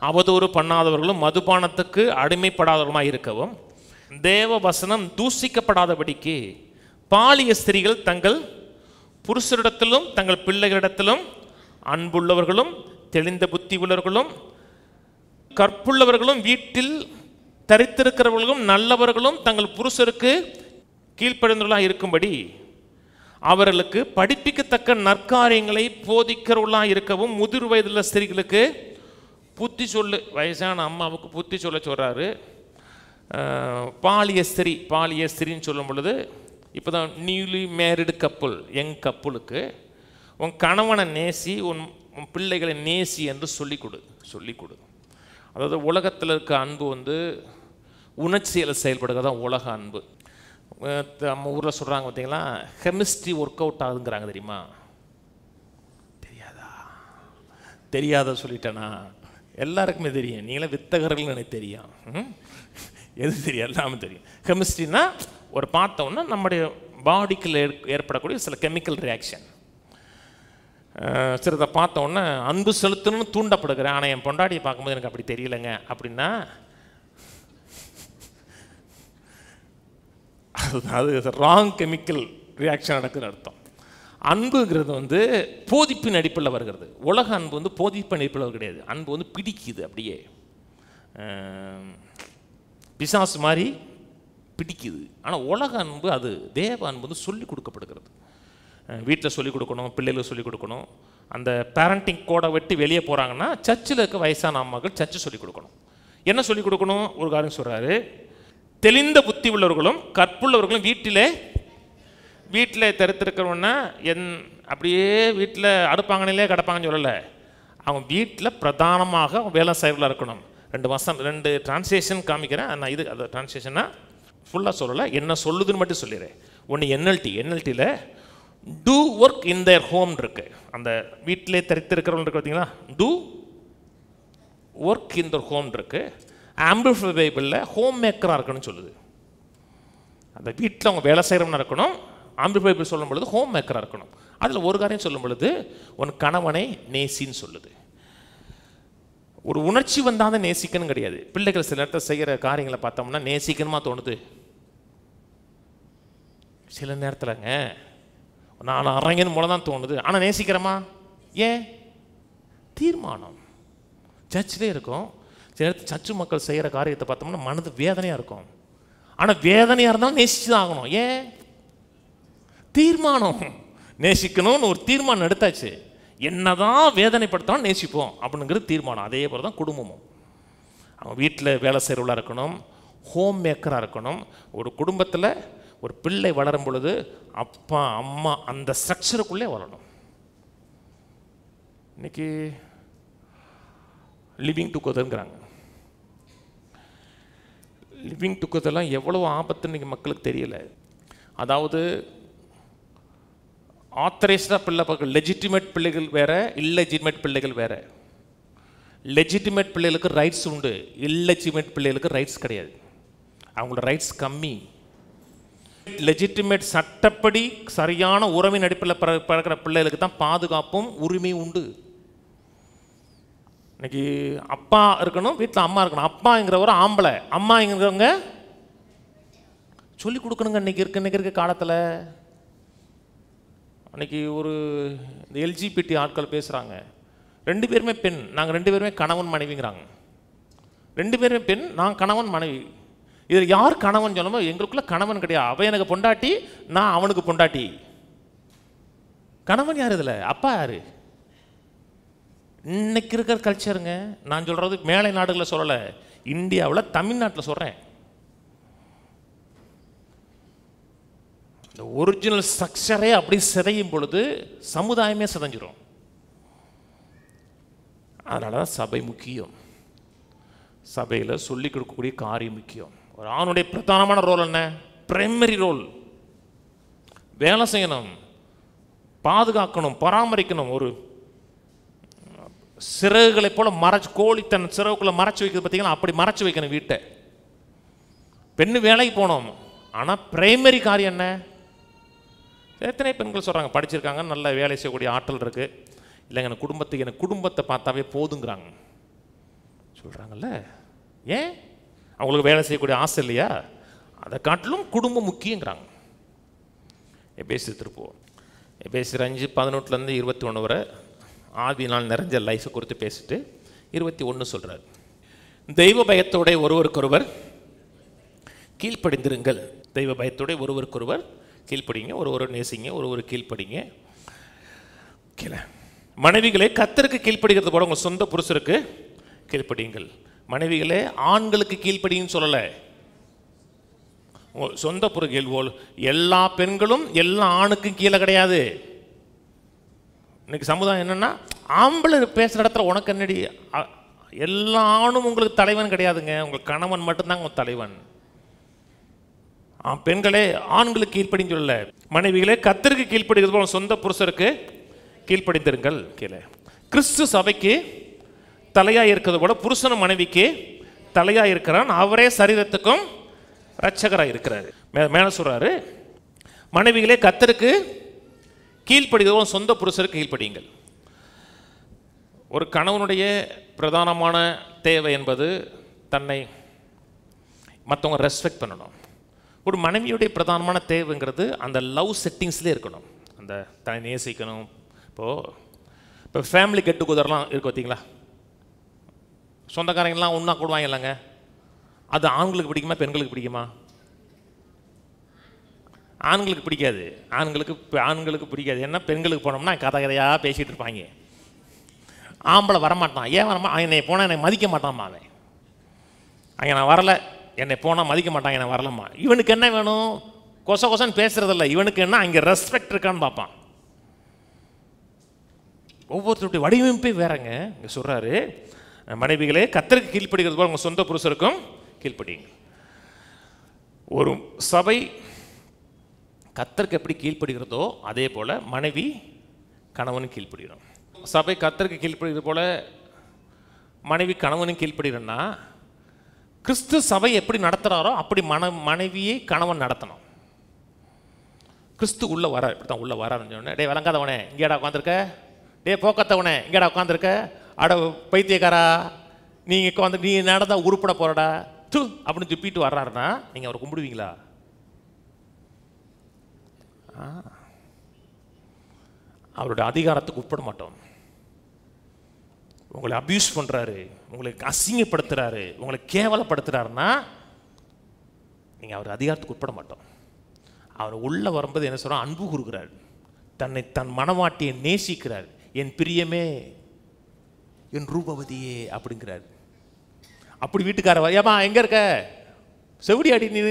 அவதூறு பண்ணாதவர்களும் மதுபானத்துக்கு அடிமைப்படாதவர்களுமாய் இருக்கவும் தேவ வசனம் தூசிக்கப்படாதபடிக்கு பாலிய ஸ்திரீகள் தங்கள் புருஷரிடத்திலும் தங்கள் பிள்ளைகளிடத்திலும் அன்புள்ளவர்களும் தெளிந்த புத்தி உள்ளவர்களும் கற்புள்ளவர்களும் வீட்டில் தரித்திருக்கிறவர்களும் நல்லவர்களும் தங்கள் புருஷருக்கு கீழ்ப்படிந்தவர்களாக இருக்கும்படி அவர்களுக்கு படிப்பிக்கத்தக்க நற்காரியங்களை போதிக்கிறவர்களாக இருக்கவும் முதிர் வயதுள்ள ஸ்திரீகளுக்கு புத்தி சொல்லு. வயசான அம்மாவுக்கு புத்தி சொல்ல சொல்கிறாரு. பாலிய ஸ்திரின்னு சொல்லும் பொழுது இப்போ தான் நியூலி மேரிடு கப்புள், யங் கப்புளுக்கு உன் கணவனை நேசி, உன் பிள்ளைகளை நேசி என்று சொல்லிக் கொடு. அதாவது உலகத்தில் இருக்க அன்பு உணர்ச்சியில் செயல்படுகிறது தான் உலக அன்பு. நம்ம ஊரில் சொல்கிறாங்க பார்த்தீங்களா, கெமிஸ்ட்ரி ஒர்க் அவுட் ஆகுதுங்கிறாங்க. தெரியுமா? தெரியாத சொல்லிட்டேனா? எல்லாருக்குமே தெரியும். நீங்களே வித்தகர்கள் எனக்கு தெரியும். எது தெரியும்? எல்லாமே தெரியும். கெமிஸ்ட்ரினா ஒரு பார்த்தோன்னா நம்முடைய பாடிக்குள்ள ஏற்படக்கூடிய சில கெமிக்கல் ரியாக்ஷன். சிலதை பார்த்தோன்னே அன்பு செலுத்தணும்னு தூண்டப்படுகிறேன், ஆனால் என் பொண்டாட்டியை பார்க்கும்போது எனக்கு அப்படி தெரியலைங்க அப்படின்னா அது ராங் கெமிக்கல் ரியாக்ஷன் நடக்குதுன்னு அர்த்தம். அன்புங்கிறது போதிப்பின் அடிப்படையில் வருகிறது. உலக அன்பு போதிப்பின் அடிப்படையில் கிடையாது. அன்பு பிடிக்குது, அப்படியே பிசாசு மாதிரி பிடிக்குது. ஆனால் உலக அன்பு, அது தேவ அன்பு சொல்லிக் கொடுக்கப்படுகிறது. வீட்டில் சொல்லிக் கொடுக்கணும், பிள்ளைகளுக்கு சொல்லிக் கொடுக்கணும். அந்த பேரண்டிங் கோடை வெட்டி வெளியே போகிறாங்கன்னா சர்ச்சில் இருக்க வயசான அம்மாக்கள் சர்ச்சு சொல்லிக் கொடுக்கணும். என்ன சொல்லிக் கொடுக்கணும்? ஒரு காரியம் சொல்கிறாரு, தெளிந்த புத்தி உள்ளவர்களும் கற்புள்ளவர்களும் வீட்டில் தரித்திருக்கிறவன்னா அப்படியே வீட்டில் அடுப்பாங்கனிலே கிடப்பாங்கன்னு சொல்லலை. அவங்க வீட்டில் பிரதானமாக வேலை செய்வர்களாக இருக்கணும். 2 டிரான்ஸ்லேஷன் காமிக்கிறேன். நான் அது டிரான்ஸ்லேஷன்னா ஃபுல்லாக சொல்லலை, என்ன சொல்லுதுன்னு மட்டும் சொல்லிடுறேன். ஒன்று என்எல்டியில் to work in their home இருக்கு. அந்த வீட்டிலே தரித்திருக்கிறவங்க இருக்கு பார்த்தீங்களா, to work in their home இருக்கு. ஆம்பிளிஃபைட் பைபிளில் ஹோம் மேக்கராக இருக்கணும்னு சொல்லுது. அந்த வீட்டில் அவங்க வேலை செய்கிறவனா இருக்கணும். ஆம்பிளிஃபைட் பைபிள் சொல்லும் பொழுது ஹோம் மேக்கராக இருக்கணும். அதில் ஒரு காரியம் சொல்லும் பொழுது உன் கணவனை நேசின்னு சொல்லுது. ஒரு உணர்ச்சி வந்தால் தான் நேசிக்கணும் கிடையாது. பிள்ளைகள் சில நேரத்தில் செய்கிற காரியங்களை பார்த்தோம்னா நேசிக்கணுமா தோணுது. சில நேரத்தில்ங்க நான் அரங்கன்னு மூலம் தான் தோணுது, ஆனால் நேசிக்கிறோமா? ஏன்? தீர்மானம் சர்ச்சிலே இருக்கும். சில நேரத்தில் சர்ச்சு மக்கள் செய்கிற காரியத்தை பார்த்தோம்னா மனது வேதனையாக இருக்கும், ஆனால் வேதனையாக இருந்தாலும் நேசிச்சு தான் ஆகணும். ஏன்? தீர்மானம். நேசிக்கணும்னு ஒரு தீர்மானம் எடுத்தாச்சு. என்னதான் வேதனைப்படுத்தாலும் நேசிப்போம் அப்படிங்கிறது தீர்மானம். அதே போல தான் குடும்பமும். அவங்க வீட்டில் வேலை செய்கிறவளாக இருக்கணும், ஹோம் மேக்கராக இருக்கணும். ஒரு குடும்பத்தில் ஒரு பிள்ளை வளரும் பொழுது அப்பா அம்மா அந்த ஸ்ட்ரக்சருக்குள்ளே வளரணும். இன்னைக்கு லிவிங் டுகெதர்ங்கிறாங்க. லிவிங் டுகெதர்லாம் எவ்வளோ ஆபத்து இன்னைக்கு மக்களுக்கு தெரியல. அதாவது ஆத்தரைஸ்டாக பிள்ளை பார்க்க லெஜிட்டிமேட் பிள்ளைகள் வேற, இல்லெஜிட்டிமேட் பிள்ளைகள் வேற. லெஜிட்டிமேட் பிள்ளைகளுக்கு ரைட்ஸ் உண்டு, இல்லெஜிட்டிமேட் பிள்ளைகளுக்கு ரைட்ஸ் கிடையாது. அவங்களோட ரைட்ஸ் கம்மி. லெஜிட்டிமேட் சட்டப்படி சரியான உறவின் அடிப்படையில் பிறக்கிற பிள்ளைகளுக்கு தான் பாதுகாப்பும் உரிமையும் உண்டு. இன்னைக்கு அப்பா இருக்கணும், வீட்டில் அம்மா இருக்கணும். அப்பாங்கிறவர் ஆம்பளை, அம்மாங்கிறவங்க சொல்லி கொடுக்கணுங்க. இன்னைக்கு இருக்க காலத்தில் அன்னைக்கு ஒரு இந்த எல்ஜிபிடி ஆட்கள் பேசுகிறாங்க. 2 பேருமே பெண், நாங்கள் 2 பேருமே கணவன் மனைவிங்கிறாங்க. 2 பேருமே பெண், நான் கணவன் மனைவி. இதில் யார் கணவன் சொல்லணும்? எங்களுக்குள்ள கணவன் கிடையாது. அவன் எனக்கு பொண்டாட்டி, நான் அவனுக்கு பொண்டாட்டி. கணவன் யார் இதில்? அப்பா யாரு? இன்னைக்கு இருக்கிற கல்ச்சருங்க. நான் சொல்றது மேலை நாடுகளில் சொல்லலை, இந்தியாவில் தமிழ்நாட்டில் சொல்கிறேன். இந்த ஒரிஜினல் ஸ்ட்ரக்சரே அப்படி சிதையும் பொழுது சமுதாயமே சிதைஞ்சிரும். அதனால தான் சபை முக்கியம். சபையில் சொல்லிக் கொடுக்கக்கூடிய காரியம் முக்கியம். ஒரு ஆணுடைய பிரதானமான ரோல் என்ன? Primary role. வேலை செய்யணும், பாதுகாக்கணும், பராமரிக்கணும். ஒரு சிறகுகளை போல மறைச்சு, கோழி தன் சிறகுக்குள்ள மறைச்சு வைக்கிறது பார்த்தீங்கன்னா அப்படி மறைச்சு வைக்கணும் வீட்டை. பெண்ணு வேலைக்கு போகணும், ஆனால் பிரைமரி காரியம் என்ன? எத்தனை பெண்கள் சொல்கிறாங்க, படிச்சிருக்காங்க, நல்ல வேலை செய்யக்கூடிய ஆற்றல் இருக்குது, இல்லைங்க எனக்கு குடும்பத்தை பார்த்தாவே போதுங்கிறாங்க. சொல்கிறாங்கல்ல, ஏன்? அவங்களுக்கு வேலை செய்யக்கூடிய ஆசை இல்லையா? அதை காட்டிலும் குடும்பம் முக்கியங்கிறாங்க. எபேசியர் திருப்போம். எபேசியர் 5:18 21 வரை ஆவியினால் நிறைஞ்ச லைஃபை குறித்து பேசிட்டு 21 சொல்கிறார். தெய்வ பயத்தோட ஒருவருக்கொருவர் கீழ்ப்படிந்திருங்கள். தெய்வ பயத்தோட ஒருவருக்கொருவர் கீழ்ப்படிங்க, ஒருவர் நேசிங்க, ஒருவர் கீழ்ப்படிங்க. கீழே மனைவிகளே கர்த்தருக்கு கீழ்ப்படுகிறது போல உங்கள் சொந்த புருஷருக்கு கீழ்ப்படியுங்கள். மனைவிகளே ஆண்களுக்கு கீழ்ப்படின்னு சொல்லலை, சொந்த புருஷல் போல். எல்லா பெண்களும் எல்லா ஆணுக்கும் கீழே கிடையாது. இன்னைக்கு சமுதாயம் என்னன்னா, ஆம்பளை பேசுகிற இடத்துல உனக்கு என்னடி, எல்லா ஆணும் உங்களுக்கு தலைவன் கிடையாதுங்க, உங்கள் கணவன் மட்டும்தான் உங்கள் தலைவன். பெண்களே ஆண்களுக்கு கீழ்ப்படின்னு சொல்லல. மனைவிகளே கர்த்தருக்கு கீழ்ப்படுகிறது போல சொந்த புருஷருக்கு கீழ்ப்படிந்திருங்கள். கீழே கிறிஸ்து சபைக்கு தலையாக இருக்கிறது போல புருஷனும் மனைவிக்கு தலையாக இருக்கிறான், அவரே சரீரத்துக்கும் இரட்சகராக இருக்கிறார். மேலே சொல்றாரு, மனைவிகளே கர்த்தருக்கு கீழ்ப்படிகிறது போல சொந்த புருஷருக்கு கீழ்ப்படியுங்கள். ஒரு கணவனுடைய பிரதானமான தேவை என்பது தன்னை மற்றவங்க ரெஸ்பெக்ட் பண்ணணும். ஒரு மனைவியுடைய பிரதானமான தேவைங்கிறது அந்த லவ் செட்டிங்ஸ்லேயே இருக்கணும், அந்த தன்னை நேசிக்கணும். இப்போ ஃபேமிலி கெட் டுகெதர்லாம் இருக்கு பார்த்தீங்களா, சொந்தக்காரங்கெல்லாம் ஒன்றா கூடுவாங்க இல்லைங்க, அது ஆண்களுக்கு பிடிக்குமா பெண்களுக்கு பிடிக்குமா? ஆண்களுக்கு பிடிக்காது. ஆண்களுக்கு பிடிக்காது. ஏன்னா பெண்களுக்கு போனோம்னா கதையாக பேசிகிட்டு இருப்பாங்க. ஆம்பளை வரமாட்டான். ஏன் வரமா? என்னை போனால் என்னை மதிக்க மாட்டான்மா. அவன் அங்கே நான் வரலை, என்னை போனால் மதிக்க மாட்டாங்க, என்னை வரலம்மா. இவனுக்கு என்ன வேணும்? கொசன்னு பேசுறதில்ல, இவனுக்கு என்ன அங்கே ரெஸ்பெக்ட் இருக்கான்னு பார்ப்பான். ஒவ்வொருத்தருடைய வடிவமைப்பே வேறங்க. இங்கே சொல்கிறாரு, மனைவிகளே கர்த்தருக்கு கீழ்ப்படுகிறது போல உங்கள் சொந்த புருஷருக்கும் கீழ்ப்படியுங்க. ஒரு சபை கர்த்தருக்கு எப்படி கீழ்ப்படுகிறதோ அதே போல் மனைவி கணவனும் கீழ்ப்படுகிறோம். சபை கர்த்தருக்கு கீழ்ப்படுகிறது போல மனைவி கணவனும் கீழ்ப்படுகிறன்னா, கிறிஸ்து சபை எப்படி நடத்துகிறாரோ அப்படி மனைவியை கணவன் நடத்தணும். கிறிஸ்து உள்ள வர இப்படி தான் உள்ள வர. டே விளங்காதவனே இங்கேடா உட்காந்துருக்க, டே போக்கத்தவனே இங்கேடா உட்காந்துருக்க, அட பைத்தியக்காரா நீங்கள் உட்காந்து நீ நடந்தா உருப்பட போறடா தூ அப்படின்னு துப்பிட்டு வர்றாருன்னா நீங்கள் அவரை கும்பிடுவீங்களா? அவருடைய அதிகாரத்துக்கு உட்பட மாட்டோம். உங்களை அபியூஸ் பண்ணுறாரு, உங்களை அசிங்கப்படுத்துகிறாரு, உங்களை கேவலப்படுத்துகிறாருன்னா நீங்கள் அவர் அதிகாரத்துக்கு உட்பட மாட்டோம். அவர் உள்ளே வரும்போது என்ன சொல்கிறார்? அன்பு கூறுகிறார், தன்னை தன் மனவாட்டியை நேசிக்கிறார். என் பிரியமே, என் ரூபவதியே அப்படிங்கிறார். அப்படி வீட்டுக்கார ஏமா எங்கே இருக்க, செவிடி அடி நீ,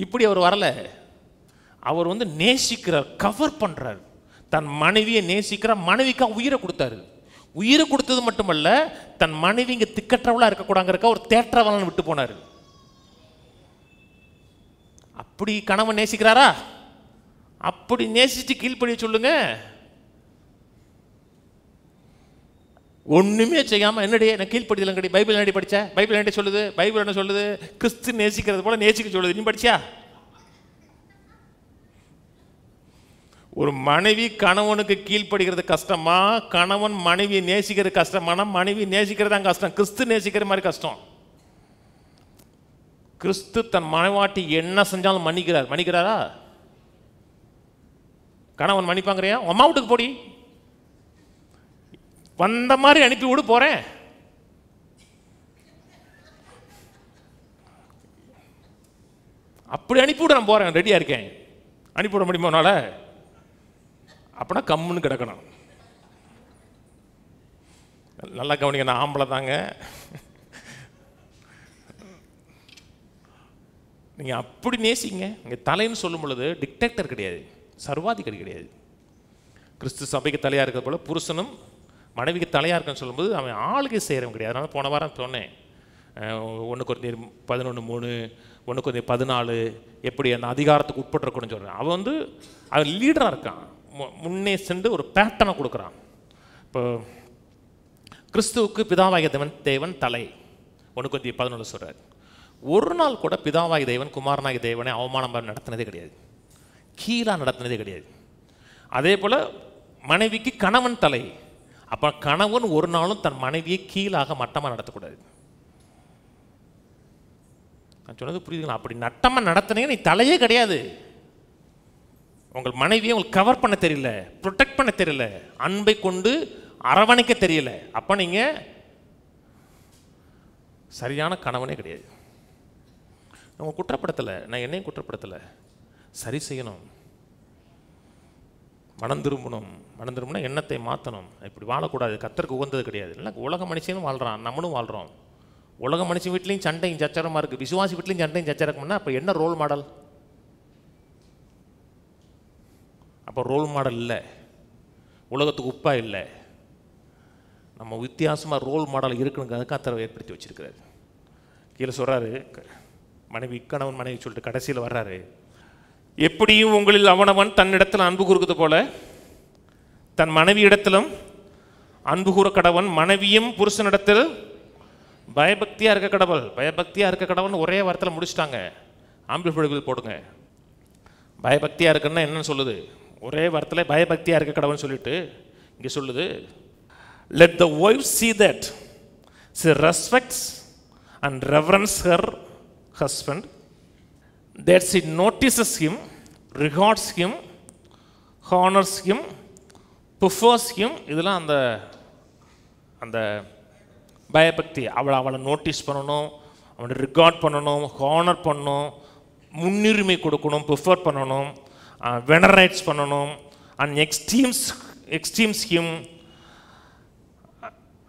இப்படி அவர் வரல. அவர் வந்து நேசிக்கிறார், கவர் பண்ணுறார், தன் மனைவியை நேசிக்கிறார். மனைவிக்காக உயிரை கொடுத்தாரு. உயிரை கொடுத்தது மட்டுமல்ல, தன் மனைவி இங்கே திக்கற்றவளாக இருக்கக்கூடாங்கிறக்க ஒரு தேற்றவளன் விட்டு போனார். அப்படி கணவன் நேசிக்கிறாரா? அப்படி நேசிச்சு கீழ்ப்படிய சொல்லுங்க. ஒண்ணுமே செய்யாம என்னடி நான் கீழ்ப்படிதல் கடி, பைபிள் என்னடி படிச்ச, பைபிள் என்ன சொல்லுது, பைபிள் என்ன சொல்லுது, கிறிஸ்து நேசிக்கிறது போல நேசிக்க சொல்லுது, நீ படிச்சியா? ஒரு மனைவி கணவனுக்கு கீழ்ப்படுகிறது கஷ்டமா, கணவன் மனைவியை நேசிக்கிறது கஷ்டமான? மனைவி நேசிக்கிறது தான் கஷ்டம், கிறிஸ்து நேசிக்கிற மாதிரி கஷ்டம். கிறிஸ்து தன் மனைவாட்டி என்ன செஞ்சாலும் மன்னிக்கிறார். மன்னிக்கிறாரா? கணவன் மன்னிப்பாங்கறியா? அம்மா வீட்டுக்கு போடி, வந்த மாதிரி அனுப்பி விடு, போறேன். அப்படி அனுப்பிவிட நான் போறேன், ரெடியா இருக்கேன். அனுப்பிவிட முடியுமா உன்னால? அப்படின்னா கம்முன்னு கிடக்கணும். நல்லா கவனிக்க, நான் ஆம்பளை தாங்க. நீங்கள் அப்படி நேசிங்க. நீங்கள் தலைன்னு சொல்லும் பொழுது டிக்டேட்டர் கிடையாது, சர்வாதிகாரி கிடையாது. கிறிஸ்து சபைக்கு தலையாக இருக்கிறது போல புருஷனும் மனைவிக்கு தலையாக இருக்குன்னு சொல்லும்போது அவன் ஆளுகை செய்கிறவன் கிடையாது. அதனால் போன வாரம் சொன்னேன், 1 Corinthians 11:3, 1 Corinthians 14 எப்படி அந்த அதிகாரத்துக்கு உட்பட்டிருக்கணும்னு சொல்கிறேன். அவன் வந்து அவன் லீடராக இருக்கான், முன்னே சென்று ஒரு பேட்டனை கொடுக்குறான். இப்போ கிறிஸ்துவுக்கு பிதாவாகிய தேவன் தலை, 1 Corinthians 11 சொல்கிறார். ஒரு நாள் கூட பிதாவாகி தேவன் குமாரனாகி தேவனை அவமானம் நடத்தினதே கிடையாது, கீழாக நடத்தினதே கிடையாது. அதே போல் மனைவிக்கு கணவன் தலை. அப்போ கணவன் ஒரு நாளும் தன் மனைவியை கீழாக மட்டமாக நடத்தக்கூடாது. நான் சொன்னது புரியுதுங்களா? அப்படி நட்டமாக நடத்தினீங்க, நீ தலையே கிடையாது. உங்கள் மனைவியை உங்களுக்கு கவர் பண்ண தெரியல, ப்ரொடெக்ட் பண்ண தெரியல, அன்பை கொண்டு அரவணைக்க தெரியல, அப்போ நீங்கள் சரியான கணவனே கிடையாது. அவங்க குற்றப்படுத்தலை, நான் என்னையும் குற்றப்படுத்தலை. சரி செய்யணும், மனம் திரும்பணும். மனம் திரும்பினா எண்ணத்தை மாற்றணும். இப்படி வாழக்கூடாது, கர்த்தருக்கு உகந்தது கிடையாது. இல்லை, உலக மனுஷனும் வாழ்கிறான், நம்மளும் வாழ்கிறோம். உலக மனுஷன் வீட்லேயும் சண்டையும் சச்சரமாக இருக்குது, விசுவாசி வீட்லேயும் சண்டையும் சச்சரக்கும்னா அப்போ என்ன ரோல் மாடல்? அப்போ ரோல் மாடல் இல்லை, உலகத்துக்கு உப்பா இல்லை. நம்ம வித்தியாசமாக ரோல் மாடல் இருக்குன்னு கர்த்தர் ஏற்படுத்தி வச்சிருக்கிறாரு. கீழே சொல்கிறாரு, மனைவி கணவன் மனைவி சொல்லிட்டு கடைசியில் வர்றாரு, எப்படியும் உங்களில் அவனவன் தன்னிடத்தில் அன்பு கூறுவது போல தன் மனைவி இடத்திலும் அன்பு கூற கடவன், மனைவியும் புருஷனிடத்தில் பயபக்தியாக இருக்க கடவுள். பயபக்தியாக இருக்க கடவுள்னு ஒரே வாரத்தில் முடிச்சுட்டாங்க. ஆம்பிள்ஃபைடில் போடுங்க. பயபக்தியாக இருக்குன்னா என்னன்னு சொல்லுது? ஒரே வாரத்தில் பயபக்தியாக இருக்க கடவுள்னு சொல்லிட்டு இங்கே சொல்லுது, let the wife see that she respects and reverence her husband, that she notices him, regards him, honors him, prefers him. இதெல்லாம் அந்த அந்த பயபக்தி. அவளை நோட்டீஸ் பண்ணணும், அவனை ரிகார்ட் பண்ணணும், ஹானர் பண்ணணும், முன்னுரிமை கொடுக்கணும், ப்ரிஃபர் பண்ணணும், வெனரேட்ஸ் பண்ணணும், அண்ட் எக்ஸ்டீம்ஸ் ஹிம்.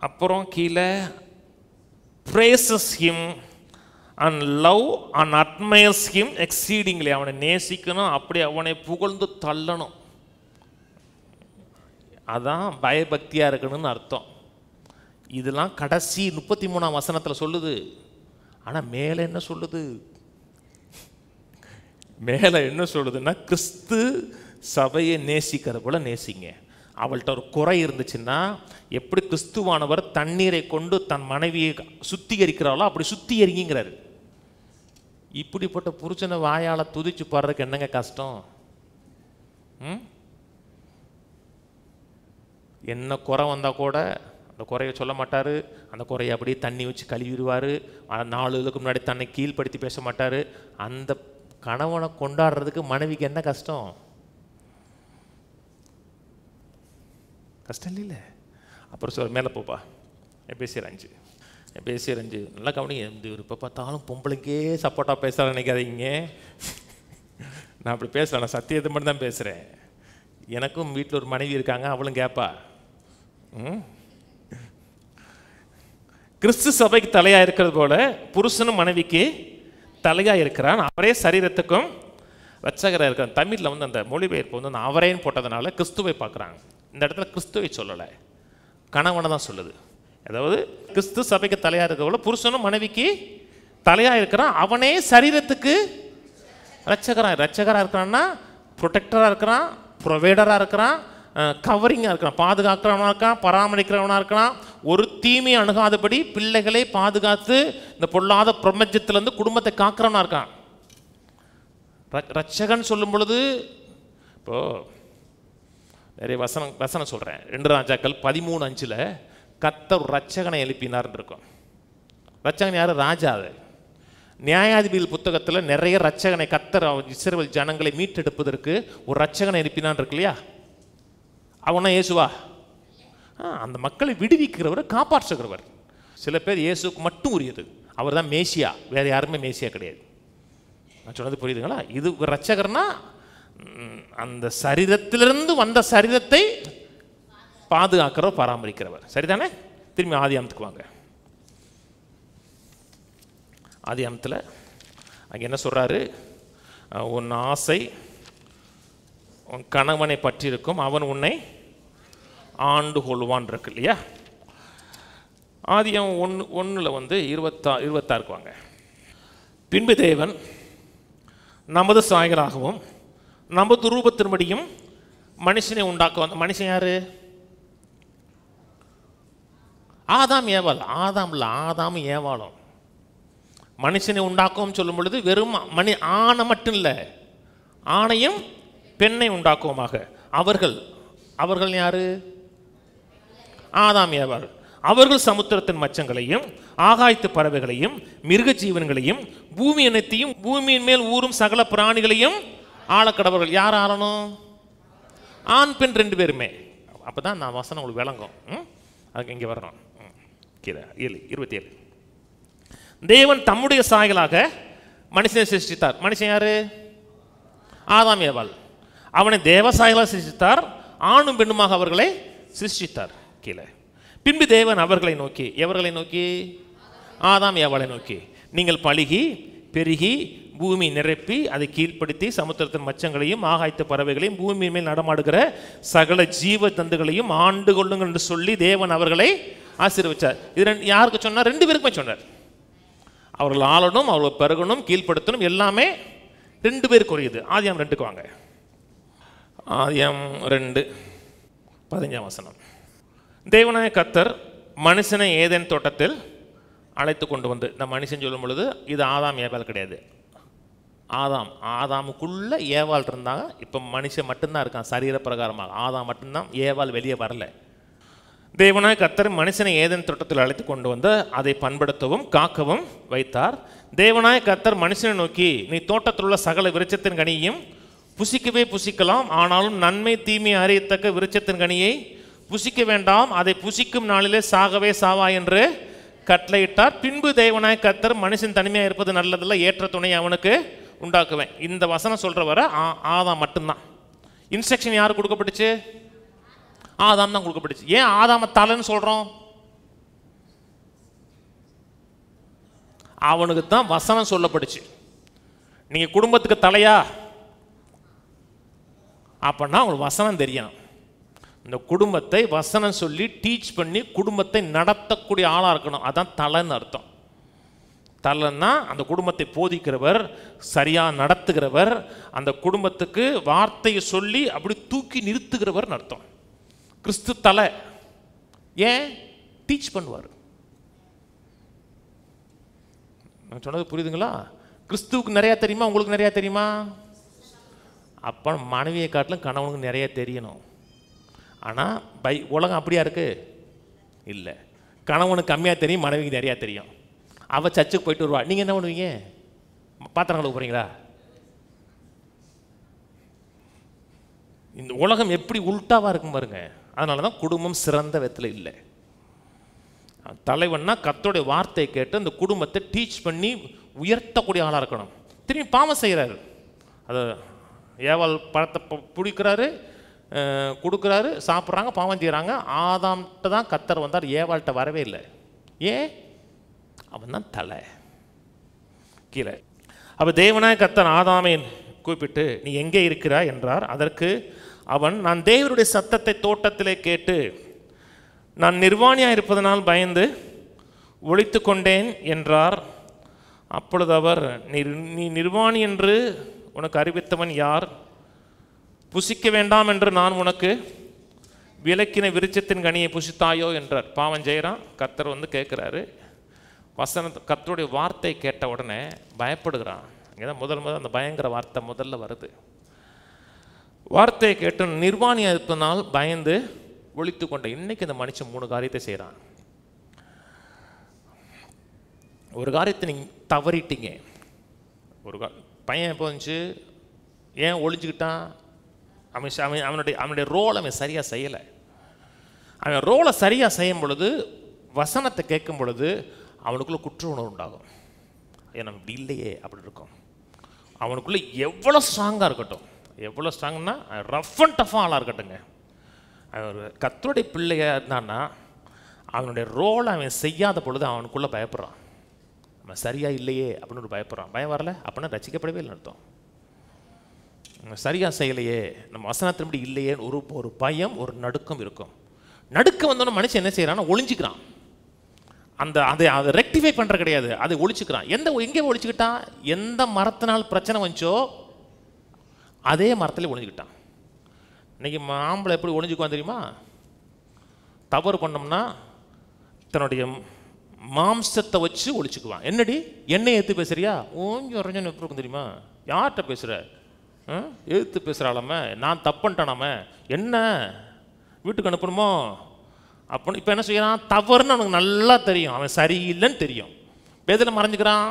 அப்புறம் கீழே praises him and love and admires him exceedingly. அவனை நேசிக்கணும், அப்படி அவனை புகழ்ந்து தள்ளணும். அதான் பயபக்தியாக இருக்கணும்னு அர்த்தம். இதெல்லாம் கடைசி 33ஆம் வசனத்தில் சொல்லுது. ஆனால் மேலே என்ன சொல்லுது? மேலே என்ன சொல்லுதுன்னா, கிறிஸ்து சபையை நேசிக்கிற போல நேசிங்க. அவள்கிட்ட ஒரு குறை இருந்துச்சுன்னா, எப்படி கிறிஸ்துவானவர் தண்ணீரை கொண்டு தன் மனைவியை சுத்திகரிக்கிறாளோ அப்படி சுத்திகரிங்கிறாரு. இப்படிப்பட்ட புருஷனை வாயால் துதிச்சு பாடுறதுக்கு என்னங்க கஷ்டம்? என்ன குறை வந்தால் கூட அந்த குறையை சொல்ல மாட்டார், அந்த குறையை அப்படியே தண்ணி வச்சு கழுவிடுவார். 4 இதுக்கு முன்னாடி தன்னை கீழ்ப்படுத்தி பேச மாட்டார். அந்த கணவனை கொண்டாடுறதுக்கு மனைவிக்கு என்ன கஷ்டம்? கஷ்டம் இல்லை. அப்புறம் மேலே போப்பா, எபேசியர் 5. பேசி அறிஞ்சு நல்லா கவனிங்க. இந்த இப்போ பார்த்தாலும் பொம்பளைக்கே சப்போர்ட்டாக பேசுகிறான்னு நினைக்காதீங்க. நான் அப்படி பேசல, நான் சத்தியத்தை மட்டும் தான் பேசுகிறேன். எனக்கும் வீட்டில் ஒரு மனைவி இருக்காங்க, அவளும் கேட்பா. கிறிஸ்து சபைக்கு தலையாக இருக்கிறது போல புருஷனும் மனைவிக்கு தலையாக இருக்கிறான், அவரே சரீரத்துக்கும் ரட்சகராக இருக்கிறான். தமிழில் வந்து அந்த மொழிபெயர்ப்பு வந்து அந்த அவரேன்னு போட்டதுனால கிறிஸ்துவை பார்க்குறாங்க. இந்த இடத்துல கிறிஸ்துவை சொல்லலை, கணவனை தான் சொல்லுது. அதாவது கிறிஸ்து சபைக்கு தலையாக இருக்கிற போல புருஷனும் மனைவிக்கு தலையாக இருக்கிறான், அவனே சரீரத்துக்கு ரட்சகராக இருக்கிறான்னா ப்ரொடெக்டராக இருக்கிறான், ப்ரொவைடராக இருக்கிறான், கவரிங்காக இருக்கிறான், பாதுகாக்கிறவனாக இருக்கான், பராமரிக்கிறவனாக இருக்கலாம். ஒரு தீமை அணுகாதபடி பிள்ளைகளை பாதுகாத்து இந்த பொல்லாத பிரபஞ்சத்திலேருந்து குடும்பத்தை காக்கிறவனாக இருக்கான். ரட்சகன் சொல்லும் பொழுது இப்போது நிறைய வசனம் சொல்கிறேன். 2 ராஜாக்கள் 13:5 கர்த்தர் ரட்சகனை எழுப்பினார்னு இருக்கும். ரட்சகன் யார்? ராஜா. அது நியாயாதிபதிகள் புத்தகத்தில் நிறைய ரட்சகனை கர்த்தர் இஸ்ரவேல் ஜனங்களை மீட்டெடுப்பதற்கு ஒரு ரட்சகனை எழுப்பினான் இருக்கு இல்லையா? அவனா இயேசுவா? அந்த மக்களை விடுவிக்கிறவர், காப்பாற்றுகிறவர். சில பேர் இயேசுக்கு மட்டும் உரியது, அவர் தான் மேசியா, வேறு யாருமே மேசியா கிடையாது. நான் சொன்னது புரியுதுங்களா? இது ரட்சகர்னா அந்த சரீரத்திலிருந்து வந்த சரீரத்தை பாதுகாக்கிறவர், பராமரிக்கிறவர். சரிதானே? திரும்பி ஆதியாமத்துக்கு வாங்க. ஆதியாமத்தில் அங்கே என்ன சொல்கிறாரு? உன் ஆசை உன் கணவனை பற்றி இருக்கும், அவன் உன்னை ஆண்டு கொள்வான் இருக்கு இல்லையா? ஆதியம் 1:1 வந்து 26 வாங்க. பின்பு தேவன் நமது சாயலாகவும் நமது ரூபத்தின்படியும் மனுஷனை உண்டாக்க வந்த. மனுஷன் யாரு? ஆதாம் ஏவாள். ஆதாம் இல்லை, ஆதாமும் ஏவாளும். மனுஷனை உண்டாக்கவும் சொல்லும் பொழுது வெறும் ஆணை மட்டும் இல்லை, ஆணையும் பெண்ணை உண்டாக்குவோமாக. அவர்கள் யாரு? ஆதாம் ஏவாள். அவர்கள் சமுத்திரத்தின் மச்சங்களையும் ஆகாயத்து பறவைகளையும் மிருக ஜீவன்களையும் பூமி அனைத்தையும் பூமியின் மேல் ஊறும் சகல பிராணிகளையும் ஆளக்கடவர்கள். யார் ஆளணும்? ஆண் பெண் 2 பேருமே. அப்போ தான் நான் வசனம் உங்களுக்கு விளங்கும். அதுக்கு இங்கே வரணும். கீழே 27. தேவன் தம்முடைய சாயலாக மனுஷனை சிருஷ்டித்தார். மனுஷன் யாரு? ஆதாம் ஏவாள். அவனை தேவ சாயலாக சிருஷ்டித்தார், ஆணும் பெண்ணுமாக அவர்களை சிருஷ்டித்தார். கீழே பின்பு தேவன் அவர்களை நோக்கி, எவர்களை நோக்கி? ஆதாம் ஏவாளை நோக்கி, நீங்கள் பலுகி பெருகி பூமி நிரப்பி அதை கீழ்ப்படுத்தி சமுத்திரத்தின் மச்சங்களையும் ஆகாயத்து பறவைகளையும் பூமியின் மேல் நடமாடுகிற சகல ஜீவ தந்துகளையும் ஆண்டு கொள்ளுங்கள் என்று சொல்லி தேவன் அவர்களை ஆசீர்வதிச்சார். இது யாருக்கு சொன்னார்? 2 பேருக்குமே சொன்னார். அவர்கள் ஆளணும், அவர்கள் பெருகணும், கீழ்ப்படுத்தணும், எல்லாமே 2 பேருக்கு உரியது. ஆதியாம் 2க்கு வாங்க. ஆதியாம் 2:15. தேவனாய கர்த்தர் மனுஷனை ஏதேன் தோட்டத்தில் அழைத்து கொண்டு வந்து, இந்த மனுஷன் சொல்லும் பொழுது இது ஆதாம் ஏவாள் கிடையாது. ஆதாமுக்குள்ள ஏவாள் இருந்தாங்க. இப்போ மனுஷன் மட்டும்தான் இருக்கான் சரீர பிரகாரமாக. ஆதாம் மட்டும்தான், ஏவாள் வெளியே வரல. தேவனாய கர்த்தர் மனுஷனை ஏதேன் தோட்டத்தில் அழைத்து கொண்டு வந்து அதை பண்படுத்தவும் காக்கவும் வைத்தார். தேவனாய கர்த்தர் மனுஷனை நோக்கி, நீ தோட்டத்தில் உள்ள சகல விருட்சத்தின் கனியையும் புசிக்கவே புசிக்கலாம், ஆனாலும் நன்மை தீமை அறியத்தக்க விருட்சத்தின் கனியை புசிக்க வேண்டாம், அதை புசிக்கும் நாளிலே சாகவே சாவா என்று கட்டளையிட்டார். பின்பு தேவனாய கர்த்தர் மனுஷன் தனிமையாக இருப்பது நல்லதில்லை, ஏற்ற துணையை அவனுக்கு உண்டாக்குவேன். இந்த வசனம் சொல்ற வர ஆதாம் மட்டும்தான். இன்ஸ்ட்ரக்ஷன் யாருக்கு கொடுக்கப்பட்டுச்சு? ஆதாம் தான் கொடுக்கப்பட்டுச்சு. ஏன் ஆதாம தலைன்னு சொல்றோம்? அவனுக்கு தான் வசனம் சொல்லப்பட்டுச்சு. நீங்க குடும்பத்துக்கு தலையா அப்படின்னா உங்களுக்கு வசனம் தெரியணும். இந்த குடும்பத்தை வசனம் சொல்லி டீச் பண்ணி குடும்பத்தை நடத்தக்கூடிய ஆளாக இருக்கணும். அதான் தலைன்னு அர்த்தம். தலைன்னா அந்த குடும்பத்தை போதிக்கிறவர், சரியாக நடத்துகிறவர், அந்த குடும்பத்துக்கு வார்த்தையை சொல்லி அப்படி தூக்கி நிறுத்துகிறவர்னு அர்த்தம். கிறிஸ்து தலை. ஏன்? டீச் பண்ணுவார். நான் சொன்னது புரியுதுங்களா? கிறிஸ்துவுக்கு நிறையா தெரியுமா? உங்களுக்கு நிறையா தெரியுமா? அப்போ மனைவியை காட்டிலும் கணவனுக்கு நிறைய தெரியணும். ஆனால் உலகம் அப்படியா இருக்கு? இல்லை. கணவனுக்கு கம்மியாக தெரியும், மனைவிக்கு நிறையா தெரியும். அவள் சர்ச்சுக்கு போயிட்டு வருவா, நீங்கள் என்ன பண்ணுவீங்க? பாத்திரம் கழுவ போகிறீங்களா? இந்த உலகம் எப்படி உல்ட்டாவாக இருக்கும் பாருங்க. அதனால தான் குடும்பம் சிறந்த விதத்தில் இல்லை. தலைவன்னா கர்த்தருடைய வார்த்தையை கேட்டு அந்த குடும்பத்தை டீச் பண்ணி உயர்த்தக்கூடிய ஆளாக இருக்கணும். திரும்பி பாவம் செய்கிறாரு, அதை ஏவாள் பழத்தை பிடிக்கிறாரு, கொடுக்குறாரு, சாப்பிட்றாங்க, பாவம் செய்கிறாங்க. ஆதாம்கிட்ட தான் கர்த்தர் வந்தார், ஏவாள்கிட்ட வரவே இல்லை. ஏன்? அவன் தான் தலை கீழே. அப்போ தேவனாய் கர்த்தர் ஆதாமை கூப்பிட்டு நீ எங்கே இருக்கிறாய் என்றார். அதற்கு அவன், நான் தேவனுடைய சத்தத்தை தோட்டத்திலே கேட்டு நான் நிர்வாணியாக இருப்பதனால் பயந்து ஒளித்து கொண்டேன் என்றார். அப்பொழுது அவர், நீ நிர்வாணி என்று உனக்கு அறிவித்தவன் யார்? புசிக்க வேண்டாம் என்று நான் உனக்கு விலக்கின விருட்சத்தின் கனியை புசித்தாயோ என்றார். பாவம் செய்கிறான். கர்த்தர் வந்து கேட்குறாரு. கர்த்தருடைய வார்த்தை கேட்ட உடனே பயப்படுகிறான். இங்கே தான் முதல் அந்த பயங்கர வார்த்தை முதல்ல வருது. வார்த்தையை கேட்டு நிர்வாணியாக இருப்பதனால் பயந்து ஒழித்து கொண்ட. இன்னைக்கு இந்த மனுஷன் 3 காரியத்தை செய்கிறான். ஒரு காரியத்தை நீங்கள் தவறிட்டீங்க. ஒரு பையன் எப்போ வந்துச்சு, ஏன் ஒழிஞ்சுக்கிட்டான்? அவனுடைய ரோலை அவன் சரியாக செய்யலை. அவன் ரோலை சரியாக செய்யும் பொழுது, வசனத்தை கேட்கும் பொழுது அவனுக்குள்ளே குற்ற உணர்வு உண்டாகும். ஏன் நம்ம இப்படி இல்லையே அப்படி இருக்கும். அவனுக்குள்ளே எவ்வளோ ஸ்ட்ராங்காக இருக்கட்டும், எவ்வளோ ஸ்ட்ராங்னா ரஃப் அண்ட் டஃபாக ஆளாக இருக்கட்டுங்க, அவன் கர்த்தருடைய பிள்ளையாக இருந்தான்னா அவனுடைய ரோலை அவன் செய்யாத பொழுது அவனுக்குள்ளே பயப்படுறான். நம்ம சரியாக இல்லையே அப்படின்னு ஒரு பயப்படுறான். பயம் வரல அப்படின்னா ரசிக்கப்படவே இல்லைன்னு அர்த்தம். நம்ம சரியாக செய்யலையே, நம்ம வசனத்தின்படி இல்லையே ஒரு பயம், ஒரு நடுக்கம் இருக்கும். நடுக்கம் வந்தோன்னு மனுஷன் என்ன செய்யறான்னா ஒளிஞ்சிக்கிறான். அதை ரெக்டிஃபை பண்ணுற கிடையாது, அதை ஒழிச்சுக்கிறான். எங்கே ஒழிச்சுக்கிட்டான்? எந்த மரத்தினால் பிரச்சனை வந்துச்சோ அதே மரத்தில் ஒழிஞ்சுக்கிட்டான். இன்னைக்கு ஆம்பளை எப்படி ஒழிஞ்சுக்குவான் தெரியுமா? தவறு பண்ணோம்னா தன்னுடைய மாம்சத்தை வச்சு ஒழிச்சுக்குவான். என்னடி என்னை ஏற்று பேசுறியா? ஓஞ்சி உறைஞ்சன்னு எப்படி இருக்கும் தெரியுமா? யார்கிட்ட பேசுகிற? எழுத்து பேசுகிறாளாம, நான் தப்புன்ட்டானாம, என்ன வீட்டுக்கு அனுப்பணுமோ அப்படின்னு. இப்போ என்ன செய்யறான்? தவறுன்னு அவனுக்கு நல்லா தெரியும், அவன் சரியில்லைன்னு தெரியும். எதில் மறைஞ்சுக்கிறான்?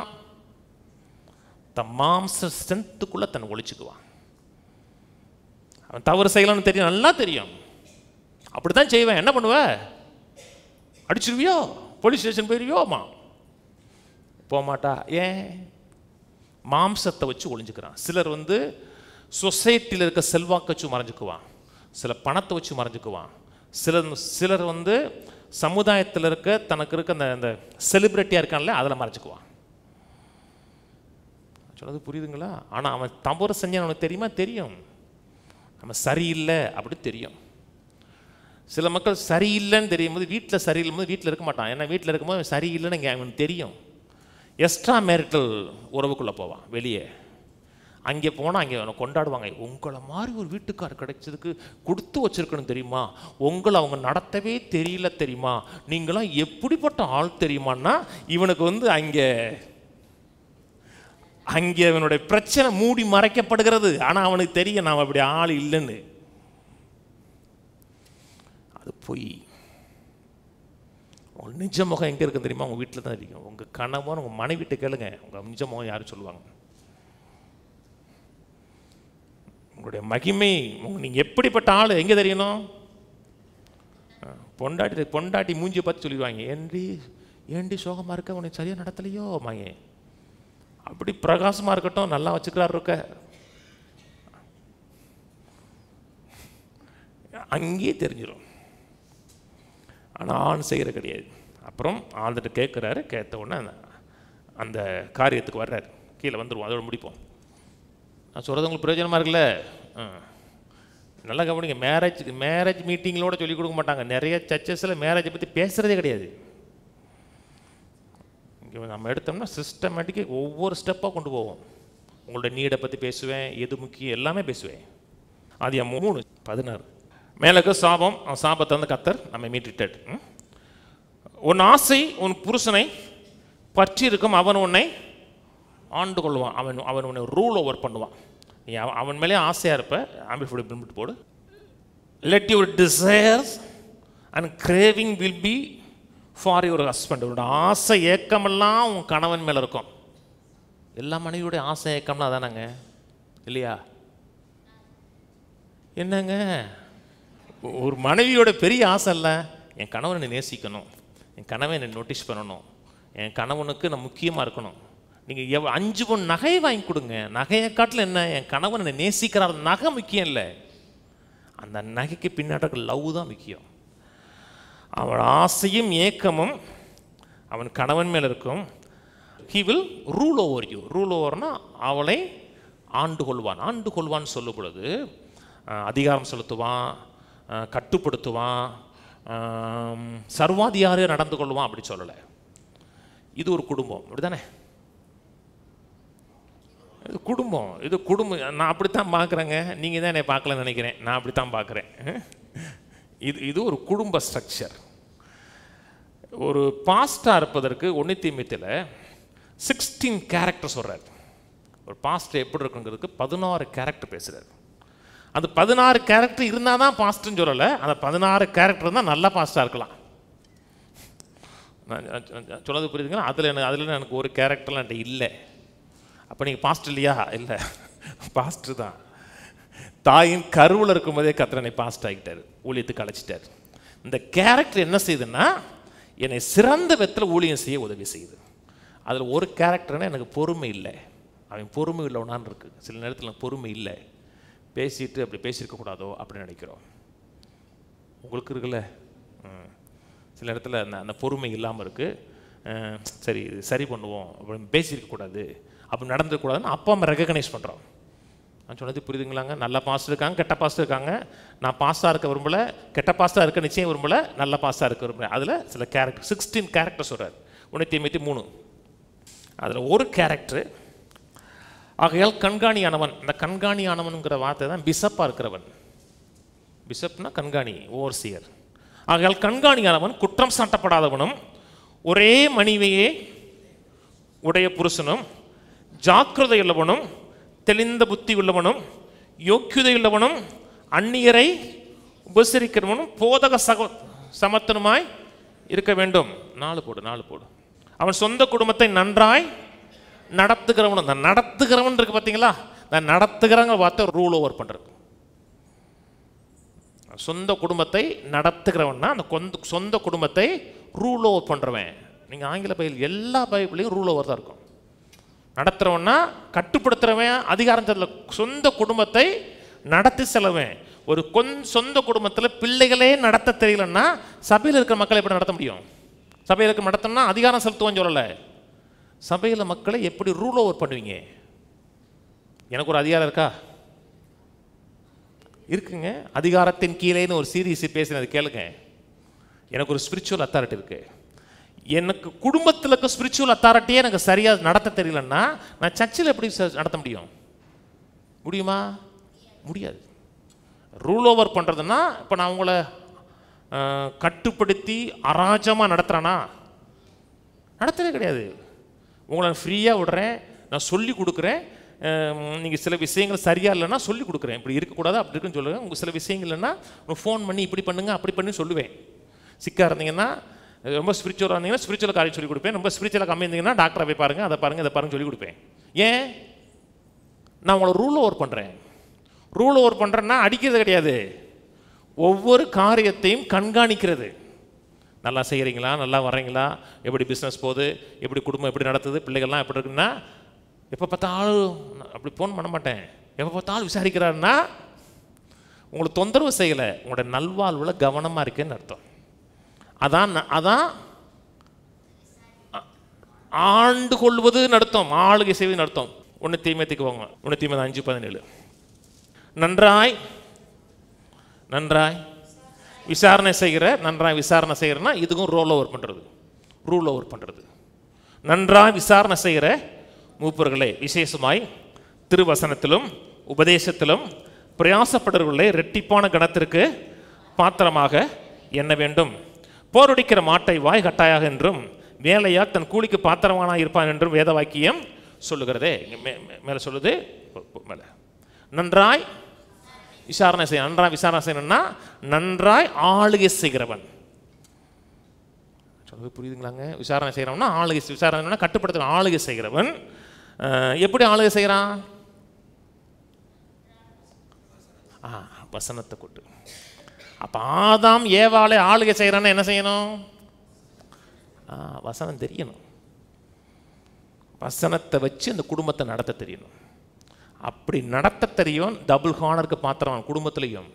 மாம்ச ஸ்ட்ரென்த்துக்குள்ளே தன்னை ஒழிச்சுக்குவான். அவன் தவறு செய்யலான்னு தெரியும், நல்லா தெரியும். அப்படி தான் செய்வேன். என்ன பண்ணுவ? அடிச்சிருவியோ? போலீஸ் ஸ்டேஷன் போயிருவியோமா? போக மாட்டா. ஏன்? மாம்சத்தை வச்சு ஒழிஞ்சுக்கிறான். சிலர் வந்து சொசைட்டியில் இருக்க செல்வாக்கை வச்சு மறைஞ்சுக்குவான், சில பணத்தை வச்சு மறைஞ்சுக்குவான், சிலர் வந்து சமுதாயத்தில் இருக்க தனக்கு இருக்க அந்த செலிபிரிட்டியாக இருக்கான்ல அதில் மறைச்சிக்குவான். சொன்னது புரியுதுங்களா? ஆனால் அவன் தவறு செஞ்சான் அவனுக்கு தெரியுமா? தெரியும். நம்ம சரியில்லை அப்படி தெரியும். சில மக்கள் சரியில்லைன்னு தெரியும் போது வீட்டில் சரியில்லை போது வீட்டில் இருக்க மாட்டான். ஏன்னா வீட்டில் இருக்கும்போது சரியில்லைன்னு இங்கே அவனுக்கு தெரியும். எக்ஸ்ட்ரா மேரிட்டல் உறவுக்குள்ளே போவான். வெளியே அங்கே போனால் அங்கே அவனை கொண்டாடுவாங்க. உங்களை மாதிரி ஒரு வீட்டுக்கார் கிடைச்சதுக்கு கொடுத்து வச்சிருக்கணும் தெரியுமா? உங்களை அவங்க நடத்தவே தெரியல தெரியுமா? நீங்களாம் எப்படிப்பட்ட ஆள் தெரியுமான்னா இவனுக்கு வந்து அங்கே அவனுடைய பிரச்சனை மூடி மறைக்கப்படுகிறது. ஆனால் அவனுக்கு தெரியும் நான் அப்படி ஆள் இல்லைன்னு. அது போய் உங்கள் நிஜ முகம் எங்கே இருக்குன்னு தெரியுமா? உங்கள் வீட்டில் தான் இருக்கும். உங்கள் கணவன் உங்கள் மனைவிட்ட கேளுங்க, உங்கள் நிஜ முகம் யாரும் சொல்லுவாங்க. உங்களுடைய மகிமை நீங்கள் எப்படிப்பட்ட ஆள் எங்கே தெரியணும்? பொண்டாட்டி மூஞ்சியை பார்த்து சொல்லிடுவாங்க, ஏண்டி சோகமாக இருக்க, உனக்கு சரியாக நடத்தலையோ மாங்க. அப்படி பிரகாசமாக இருக்கட்டும், நல்லா வச்சுக்கிறாரு இருக்க, அங்கேயே தெரிஞ்சிடும். ஆனால் ஆண் செய்கிற கிடையாது. அப்புறம் ஆள்கிட்ட கேட்குறாரு. கேட்ட உடனே அந்த காரியத்துக்கு வர்றாரு. கீழே வந்துடுவோம், அதோட முடிப்போம். நான் சொல்கிறது உங்களுக்கு பிரயோஜனமாக இருக்குல்ல? நல்லா கவனிங்க. மேரேஜ் மீட்டிங்களோட சொல்லிக் கொடுக்க மாட்டாங்க. நிறைய சர்ச்சஸில் மேரேஜை பற்றி பேசுகிறதே கிடையாது. இங்கே நம்ம எடுத்தோம்னா சிஸ்டமேட்டிக்காக ஒவ்வொரு ஸ்டெப்பாக கொண்டு போவோம். உங்களோட நீடை பற்றி பேசுவேன், எது முக்கியம் எல்லாமே பேசுவேன். அது 3:16 மேலக்கு சாபம், சாபத்தை வந்து கர்த்தர் நம்ம மீட்டுட்டார். உன் ஆசை உன் புருஷனை பற்றி இருக்கும், அவன் உன்னை ஆண்டு கொள்வான், அவன் உன்னை ரூல் ஓவர் பண்ணுவான். நீ அவன் மேலே ஆசையாக இருப்ப. ஆம்பிளிஃபைட் பிரிண்ட் போடு. Let your desires and craving will be for your husband. உன்னோட ஆசை ஏக்கமெல்லாம் உன் கணவன் மேலே இருக்கும். எல்லா மனைவியோடைய ஆசை ஏக்கம்லாம் அதானாங்க, இல்லையா? என்னங்க ஒரு மனைவியோட பெரிய ஆசை இல்லை, என் கணவனை நேசிக்கணும், என் கணவன் என்னை நோட்டீஸ் பண்ணணும், என் கணவனுக்கு நான் முக்கியமாக இருக்கணும். நீங்கள் 5 பவுன் நகையை வாங்கி கொடுங்க, நகையை காட்டில் என்ன, என் கணவன் என்னை நேசிக்கிறார், நகை முக்கியம் இல்லை, அந்த நகைக்கு பின்னாடி லவ் தான் முக்கியம். அவன் ஆசையும் ஏக்கமும் அவன் கணவன் மேலே இருக்கும். He will rule over you. Rule ஓவர்னா அவளை ஆண்டு கொள்வான். ஆண்டு கொள்வான்னு சொல்லும் பொழுது அதிகாரம் செலுத்துவான், கட்டுப்படுத்துவான், சர்வாதிகாரியாக நடந்து கொள்வான் அப்படி சொல்லலை. இது ஒரு குடும்பம், அப்படி தானே? இது குடும்பம், இது குடும்பம். நான் அப்படித்தான் பார்க்குறேங்க, நீங்கள் தான் என்னை பார்க்கலன்னு நினைக்கிறேன், நான் அப்படித்தான் பார்க்குறேன். இது ஒரு குடும்ப ஸ்ட்ரக்சர். ஒரு பாஸ்டாக இருப்பதற்கு 1 தீமோத்தேயுல 16 கேரக்டர் சொல்கிறார். ஒரு பாஸ்டர் எப்படி இருக்குங்கிறதுக்கு 16 கேரக்டர் பேசுகிறார். அந்த 16 கேரக்டர் இருந்தால் தான் பாஸ்டர்னு சொல்லலை, அந்த 16 கேரக்டர் இருந்தால் நல்ல பாஸ்டாக இருக்கலாம். சொல்லது புரியுதுங்களா? அதில் எனக்கு ஒரு கேரக்டர்லாம் என்கிட்ட இல்லை. அப்போ நீங்கள் பாஸ்டர் இல்லையா? இல்லை, பாஸ்டர் தான். தாயின் கருவில் இருக்கும்போதே கர்த்தர் பாஸ்டர் ஆகிட்டார், ஊழியத்துக்கு அழைச்சிட்டார். இந்த கேரக்டர் என்ன செய்யுதுன்னா என்னை சிறந்த விதத்தில் ஊழியம் செய்ய உதவி செய்யுது. அதில் ஒரு கேரக்டர்னா எனக்கு பொறுமை இல்லை. அவன் பொறுமை இல்லைனான்னு இருக்குது. சில நேரத்தில் எனக்கு பொறுமை இல்லை, பேசிட்டு அப்படி பேசியிருக்கக்கூடாதோ அப்படின்னு நினைக்கிறோம். உங்களுக்கு இருக்குல்ல, சில இடத்துல அந்த பொறுமை இல்லாமல் இருக்குது. சரி பண்ணுவோம், அப்படி பேசியிருக்கக்கூடாது, அப்படி நடந்துக்கூடாதுன்னு அப்பா அம்மா ரெகக்னைஸ் பண்ணுறோம். நான் சொன்னது புரியுதுங்களாங்க? நல்ல பாஸ்டர் இருக்காங்க, கெட்ட பாஸ்டர் இருக்காங்க. நான் பாஸ்டாக இருக்க விரும்பலை, கெட்ட பாஸ்டாக இருக்க நிச்சயம் விரும்பலை, நல்ல பாஸ்டாக இருக்க விரும்பலை. அதில் சில கேரக்டர் 16 கேரக்டர் சொல்கிறார் 1 தீமோத்தேயு 3. அதில் ஒரு கேரக்டர் ஆகையால் கண்காணியானவன். இந்த கண்காணியானவனுங்கிற வார்த்தை தான் பிஷப்பாக இருக்கிறவன். பிஷப்னா கண்காணி, ஓவர்சியர். ஆகையால் கண்காணியானவன் குற்றம் சாட்டப்படாதவனும் ஒரே மனைவியே உடைய புருஷனும் ஜாக்கிரதை உள்ளவனும் தெளிந்த புத்தி உள்ளவனும் யோக்கியதை உள்ளவனும் அந்நியரை உபசரிக்கிறவனும் போதக சமத்தனுமாய் இருக்க வேண்டும். 4 போடு. அவன் சொந்த குடும்பத்தை நன்றாய் நடத்துகிறவனும். இந்த நடத்துகிறவன் இருக்கு பார்த்தீங்களா? இந்த நடத்துகிறவங்க வார்த்தை ரூல் ஓவர் பண்ணுறது. சொந்த குடும்பத்தை நடத்துகிறவன்னா அந்த சொந்த குடும்பத்தை ரூல் ஓவர் பண்ணுறவன். நீங்கள் ஆங்கில பைபிள் எல்லா பைபிளையும் ரூல் ஓவர் தான் இருக்கும். நடத்துகிறவன்னா கட்டுப்படுத்துகிறவன், அதிகாரம் தெரியல. சொந்த குடும்பத்தை நடத்தி செல்லவன். ஒரு சொந்த குடும்பத்தில் பிள்ளைகளே நடத்த தெரியலன்னா சபையில் இருக்கிற மக்களை எப்படி நடத்த முடியும்? சபையில் இருக்க நடத்தணும்னா அதிகாரம் செலுத்துவோன்னு சொல்லலை, சபையில் மக்களை எப்படி ரூல் ஓவர் பண்ணுவீங்க? எனக்கு ஒரு அதிகாரம் இருக்கா? இருக்குங்க. அதிகாரத்தின் கீழேன்னு ஒரு சீரீஸ் பேசினது கேளுங்க. எனக்கு ஒரு ஸ்பிரிச்சுவல் அத்தாரிட்டி இருக்கு. எனக்கு குடும்பத்தில் இருக்க ஸ்பிரிச்சுவல் அத்தாரிட்டியே எனக்கு சரியாக நடத்த தெரியலன்னா நான் சர்ச்சில் எப்படி நடத்த முடியும்? முடியுமா? முடியாது. ரூல் ஓவர் பண்ணுறதுன்னா இப்போ நான் உங்களை கட்டுப்படுத்தி அராஜமாக நடத்துகிறேன்னா நடத்துறதே கிடையாது. உங்களை ஃப்ரீயாக விடுறேன், நான் சொல்லி கொடுக்குறேன். நீங்கள் சில விஷயங்கள் சரியாக இல்லைன்னா சொல்லி கொடுக்குறேன், இப்படி இருக்கக்கூடாது அப்படி இருக்குன்னு சொல்லுவேன். உங்கள் சில விஷயங்கள் இல்லைன்னா ஃபோன் பண்ணி இப்படி பண்ணுங்க அப்படி பண்ணி சொல்லுவேன். சிக்காக இருந்தீங்கன்னா, ரொம்ப ஸ்பிரிச்சுவலாக இருந்தீங்கன்னா ஸ்பிரிச்சுவல் காரியம் சொல்லிக் கொடுப்பேன். ரொம்ப ஸ்பிரிச்சுவலாக கம்மி இருந்தீங்கன்னா டாக்டரை போய் பாருங்கள், அதை பாருங்கள், இதை பாருங்கள் சொல்லி கொடுப்பேன். ஏன்? நான் உங்களை ரூல் ஓவர் பண்ணுறேன். ரூல் ஓவர் பண்ணுறேன்னா அடிக்கிறது கிடையாது, ஒவ்வொரு காரியத்தையும் கண்காணிக்கிறது. நல்லா செய்கிறீங்களா, நல்லா வர்றீங்களா, எப்படி பிஸ்னஸ் போகுது, எப்படி குடும்பம் எப்படி நடத்துது, பிள்ளைகள்லாம் எப்படி இருக்குன்னா, எப்போ பார்த்தாலும் அப்படி ஃபோன் பண்ண மாட்டேன், எப்போ பார்த்தாலும் விசாரிக்கிறாருன்னா உங்களை தொந்தரவு செய்யலை, உங்களோட நல்வாழ்வில் கவனமாக இருக்குன்னு அர்த்தம். அதான் ஆண்டு கொள்வதுன்னு அர்த்தம், ஆளுகை செய்வதுன்னு அர்த்தம். 1 தீமோத்தேயுக்கு வாங்க, 1 தீமோத்தேயு 5:17. நன்றாய் விசாரணை செய்கிற, நன்றாய் விசாரணை செய்கிறனா இதுக்கும் ரோல் ஓவர் பண்ணுறது. நன்றாய் விசாரணை செய்கிற மூப்பர்களே, விசேஷமாய் திருவசனத்திலும் உபதேசத்திலும் பிரயாசப்படுறவர்களே இரட்டிப்பான கணத்திற்கு பாத்திரமாக எண்ண வேண்டும். போரடிக்கிற மாட்டை வாய் கட்டாயாக என்றும் வேலையா தன் கூலிக்கு பாத்திரமானாக இருப்பான் என்றும் வேத வாக்கியம் சொல்லுகிறதே. மேலே சொல்லுது, மேலே நன்றாய் விசாரணை செய்ய. நன்றாய் விசாரணை செய்யணும்னா நன்றாய் ஆளுகை செய்கிறவன். சொல்லுது புரியுதுங்களாங்க? விசாரணை செய்கிறவனா ஆளுகை, விசாரணை கட்டுப்படுத்த ஆளுகை செய்கிறவன். எப்படி ஆளுகை செய்கிறான்? வசனத்தை கொண்டு. அப்போ ஆதாம் ஏவாளை ஆளுகை செய்கிறான்னு என்ன செய்யணும்? வசனம் தெரியணும். வசனத்தை வச்சு அந்த குடும்பத்தை நடத்த தெரியணும். அப்படி நடத்த தெரியும் டபுள் ஹானருக்கு பாத்திரம் குடும்பத்திலையும்.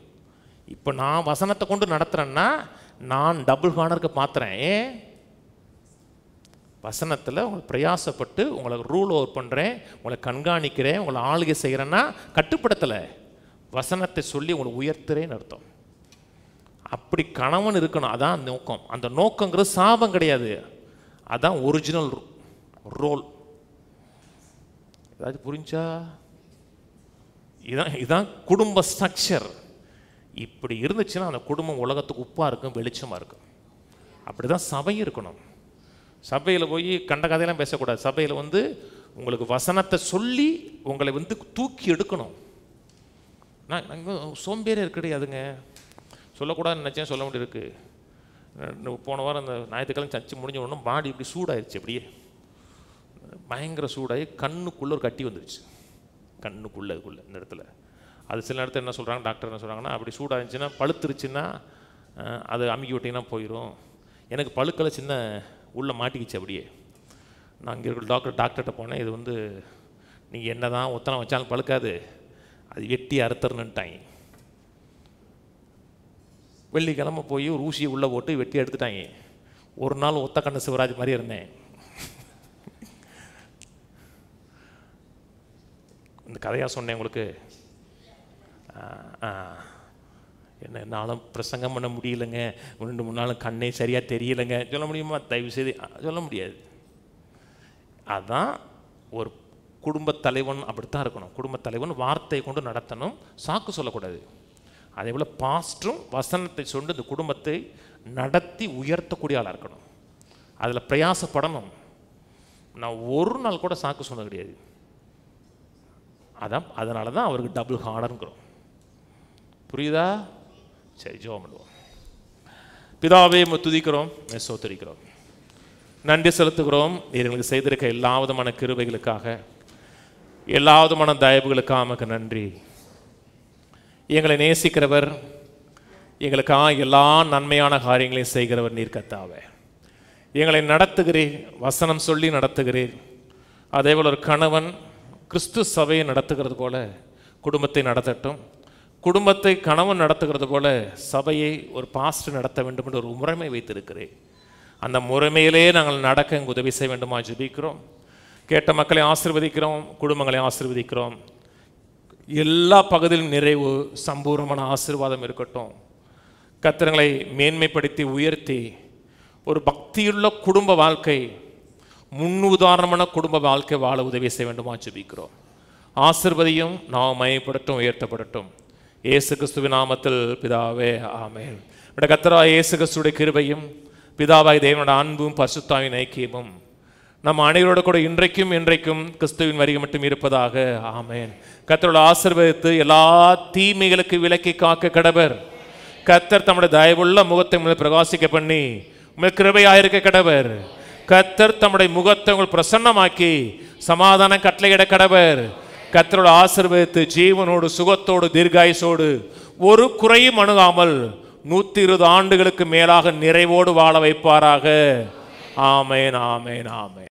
இப்போ நான் வசனத்தை கொண்டு நடத்துகிறேன்னா நான் டபுள் ஹானருக்கு பாத்திரம். வசனத்தில் உங்களை பிரயாசப்பட்டு உங்களை ரூல் ஓவர் பண்ணுறேன், உங்களை கண்காணிக்கிறேன், உங்களை ஆளுகை செய்கிறேன்னா கட்டுப்படுத்தலை, வசனத்தை சொல்லி உங்களை உயர்த்துறேன்னு அர்த்தம். அப்படி கணவன் இருக்கணும். அதான் நோக்கம். அந்த நோக்கங்கிறது சாபம் கிடையாது, அதான் ஒரிஜினல் ரோல். ஏதாச்சும் புரிஞ்சா? இதுதான் குடும்ப ஸ்ட்ரக்சர். இப்படி இருந்துச்சுன்னா அந்த குடும்பம் உலகத்துக்கு உப்பாக இருக்கும், வெளிச்சமாக இருக்கும். அப்படி தான் சபை இருக்கணும். சபையில் போய் கண்ட கதையெல்லாம் பேசக்கூடாது. சபையில் உங்களுக்கு வசனத்தை சொல்லி உங்களை தூக்கி எடுக்கணும். நாங்கள் சோம்பேறி கிடையாதுங்க, சொல்லக்கூடாதுன்னு நினச்சேன், சொல்ல வேண்டியிருக்கு. போன வாரம் அந்த ஞாயிற்றுக்கிழமை சர்ச்சு முடிஞ்ச உடனே பாடி இப்படி சூடாயிருச்சு, அப்படியே பயங்கர சூடாகி கண்ணுக்குள்ளே ஒரு கட்டி வந்துருச்சு. கண்ணுக்குள்ளே இதுக்குள்ளே இந்த இடத்துல. அது சில நேரத்தில் என்ன சொல்கிறாங்க, டாக்டர் என்ன சொல்கிறாங்கன்னா, அப்படி சூடாக இருந்துச்சுன்னா பழுத்துருச்சுன்னா அது அமுக்கி விட்டிங்கன்னா போயிடும். எனக்கு பழுக்களை சின்ன உள்ளே மாட்டிக்கிச்சு அப்படியே. நான் இங்கே இருக்கிற டாக்டர்கிட்ட போனேன். இது நீங்கள் என்ன தான் ஒத்தனை வச்சாலும் பழுக்காது, அது வெட்டி அறுத்தரணுன்ட்டாங்க. வெள்ளிக்கிழமை போய் ஒரு ஊசியை உள்ளே போட்டு வெட்டி எடுத்துட்டாங்க. ஒரு நாள் ஒத்த கண்ணு சிவராஜ் மாதிரி இருந்தேன். இந்த கதையாக சொன்னேன் உங்களுக்கு. என்ன என்னாலும் பிரசங்கம் பண்ண முடியலைங்க, 2-3 நாள் கண்ணே சரியாக தெரியலைங்க, சொல்ல முடியுமா? தயவு செய்து சொல்ல முடியாது. அதுதான் ஒரு குடும்பத் தலைவன் அப்படித்தான் இருக்கணும். குடும்பத் தலைவன் வார்த்தையை கொண்டு நடத்தணும், சாக்கு சொல்லக்கூடாது. அதே போல் பாஸ்டரும் வசனத்தை சொண்டு இந்த குடும்பத்தை நடத்தி உயர்த்தக்கூடிய ஆளாக இருக்கணும். அதில் பிரயாசப்படணும். நான் ஒரு நாள் கூட சாக்கு சொன்னது கிடையாது. அதனால தான் அவருக்கு டபுள் ஹானருங்கிறோம். புரியுதா? சரி, ஜெபம் பண்ணுவோம். பிதாவே, துதிக்கிறோம், சோத்தரிக்கிறோம், நன்றி செலுத்துகிறோம். எங்களுக்கு செய்திருக்க எல்லா விதமான கிருபைகளுக்காக, எல்லா விதமான தயவுகளுக்காக நமக்கு நன்றி. எங்களை நேசிக்கிறவர், எங்களுக்காக எல்லா நன்மையான காரியங்களையும் செய்கிறவர் நீர் கர்த்தாவே. எங்களை நடத்துகிறீர், வசனம் சொல்லி நடத்துகிறீர். அதே போல் ஒரு கணவன் கிறிஸ்து சபையை நடத்துகிறது போல குடும்பத்தை நடத்தட்டும். குடும்பத்தை கணவன் நடத்துகிறது போல சபையை ஒரு பாஸ்டர் நடத்த வேண்டும் என்று ஒரு முறைமை வைத்திருக்கிறேன். அந்த முறைமையிலே நாங்கள் நடக்க எங்கள் உதவி செய்ய வேண்டுமா ஜெபிக்கிறோம். கேட்ட மக்களை ஆசீர்வதிக்கிறோம், குடும்பங்களை ஆசீர்வதிக்கிறோம். எல்லா பகுதியிலும் நிறைவு, சம்பூர்ணமான ஆசீர்வாதம் இருக்கட்டும். கர்த்தர்களை மேன்மைப்படுத்தி உயர்த்தி ஒரு பக்தியுள்ள குடும்ப வாழ்க்கை, முன்னுதாரணமான குடும்ப வாழ்க்கை வாழ உதவி செய்ய வேண்டுமா ஜெபிக்கிறோம். ஆசீர்வதியும், நாம் மையப்படட்டும், உயர்த்தப்படட்டும். இயேசு கிறிஸ்துவின் நாமத்தில் பிதாவே, ஆமென். கர்த்தராகிய இயேசு கிறிஸ்துவின் கிருபையும், பிதாவாகிய தேவனுடைய அன்பும், பரிசுத்தாவின் ஐக்கியமும் நம் அனைவரோடு கூட இன்றைக்கும் என்றைக்கும் கிறிஸ்துவின் வருகை மட்டும் இருப்பதாக. ஆமென். கர்த்தரோட ஆசீர்வதித்து எல்லா தீமைகளுக்கு விலக்கி காக்க கடவர். கர்த்தர் தம்முடைய தயவுள்ள முகத்தை உங்களை பிரகாசிக்க பண்ணி உங்கள் கிருபையாயிருக்க கடவர். கர்த்தர் தம்முடைய முகத்தை உங்கள் பிரசன்னமாக்கி சமாதானம் கட்டளையிட கடவர். கர்த்தரோட ஆசீர்வதித்து ஜீவனோடு, சுகத்தோடு, தீர்காயுசோடு, ஒரு குறையும் அணுகாமல் 120 ஆண்டுகளுக்கு மேலாக நிறைவோடு வாழ வைப்பாராக. ஆமென், ஆமென், ஆமென்.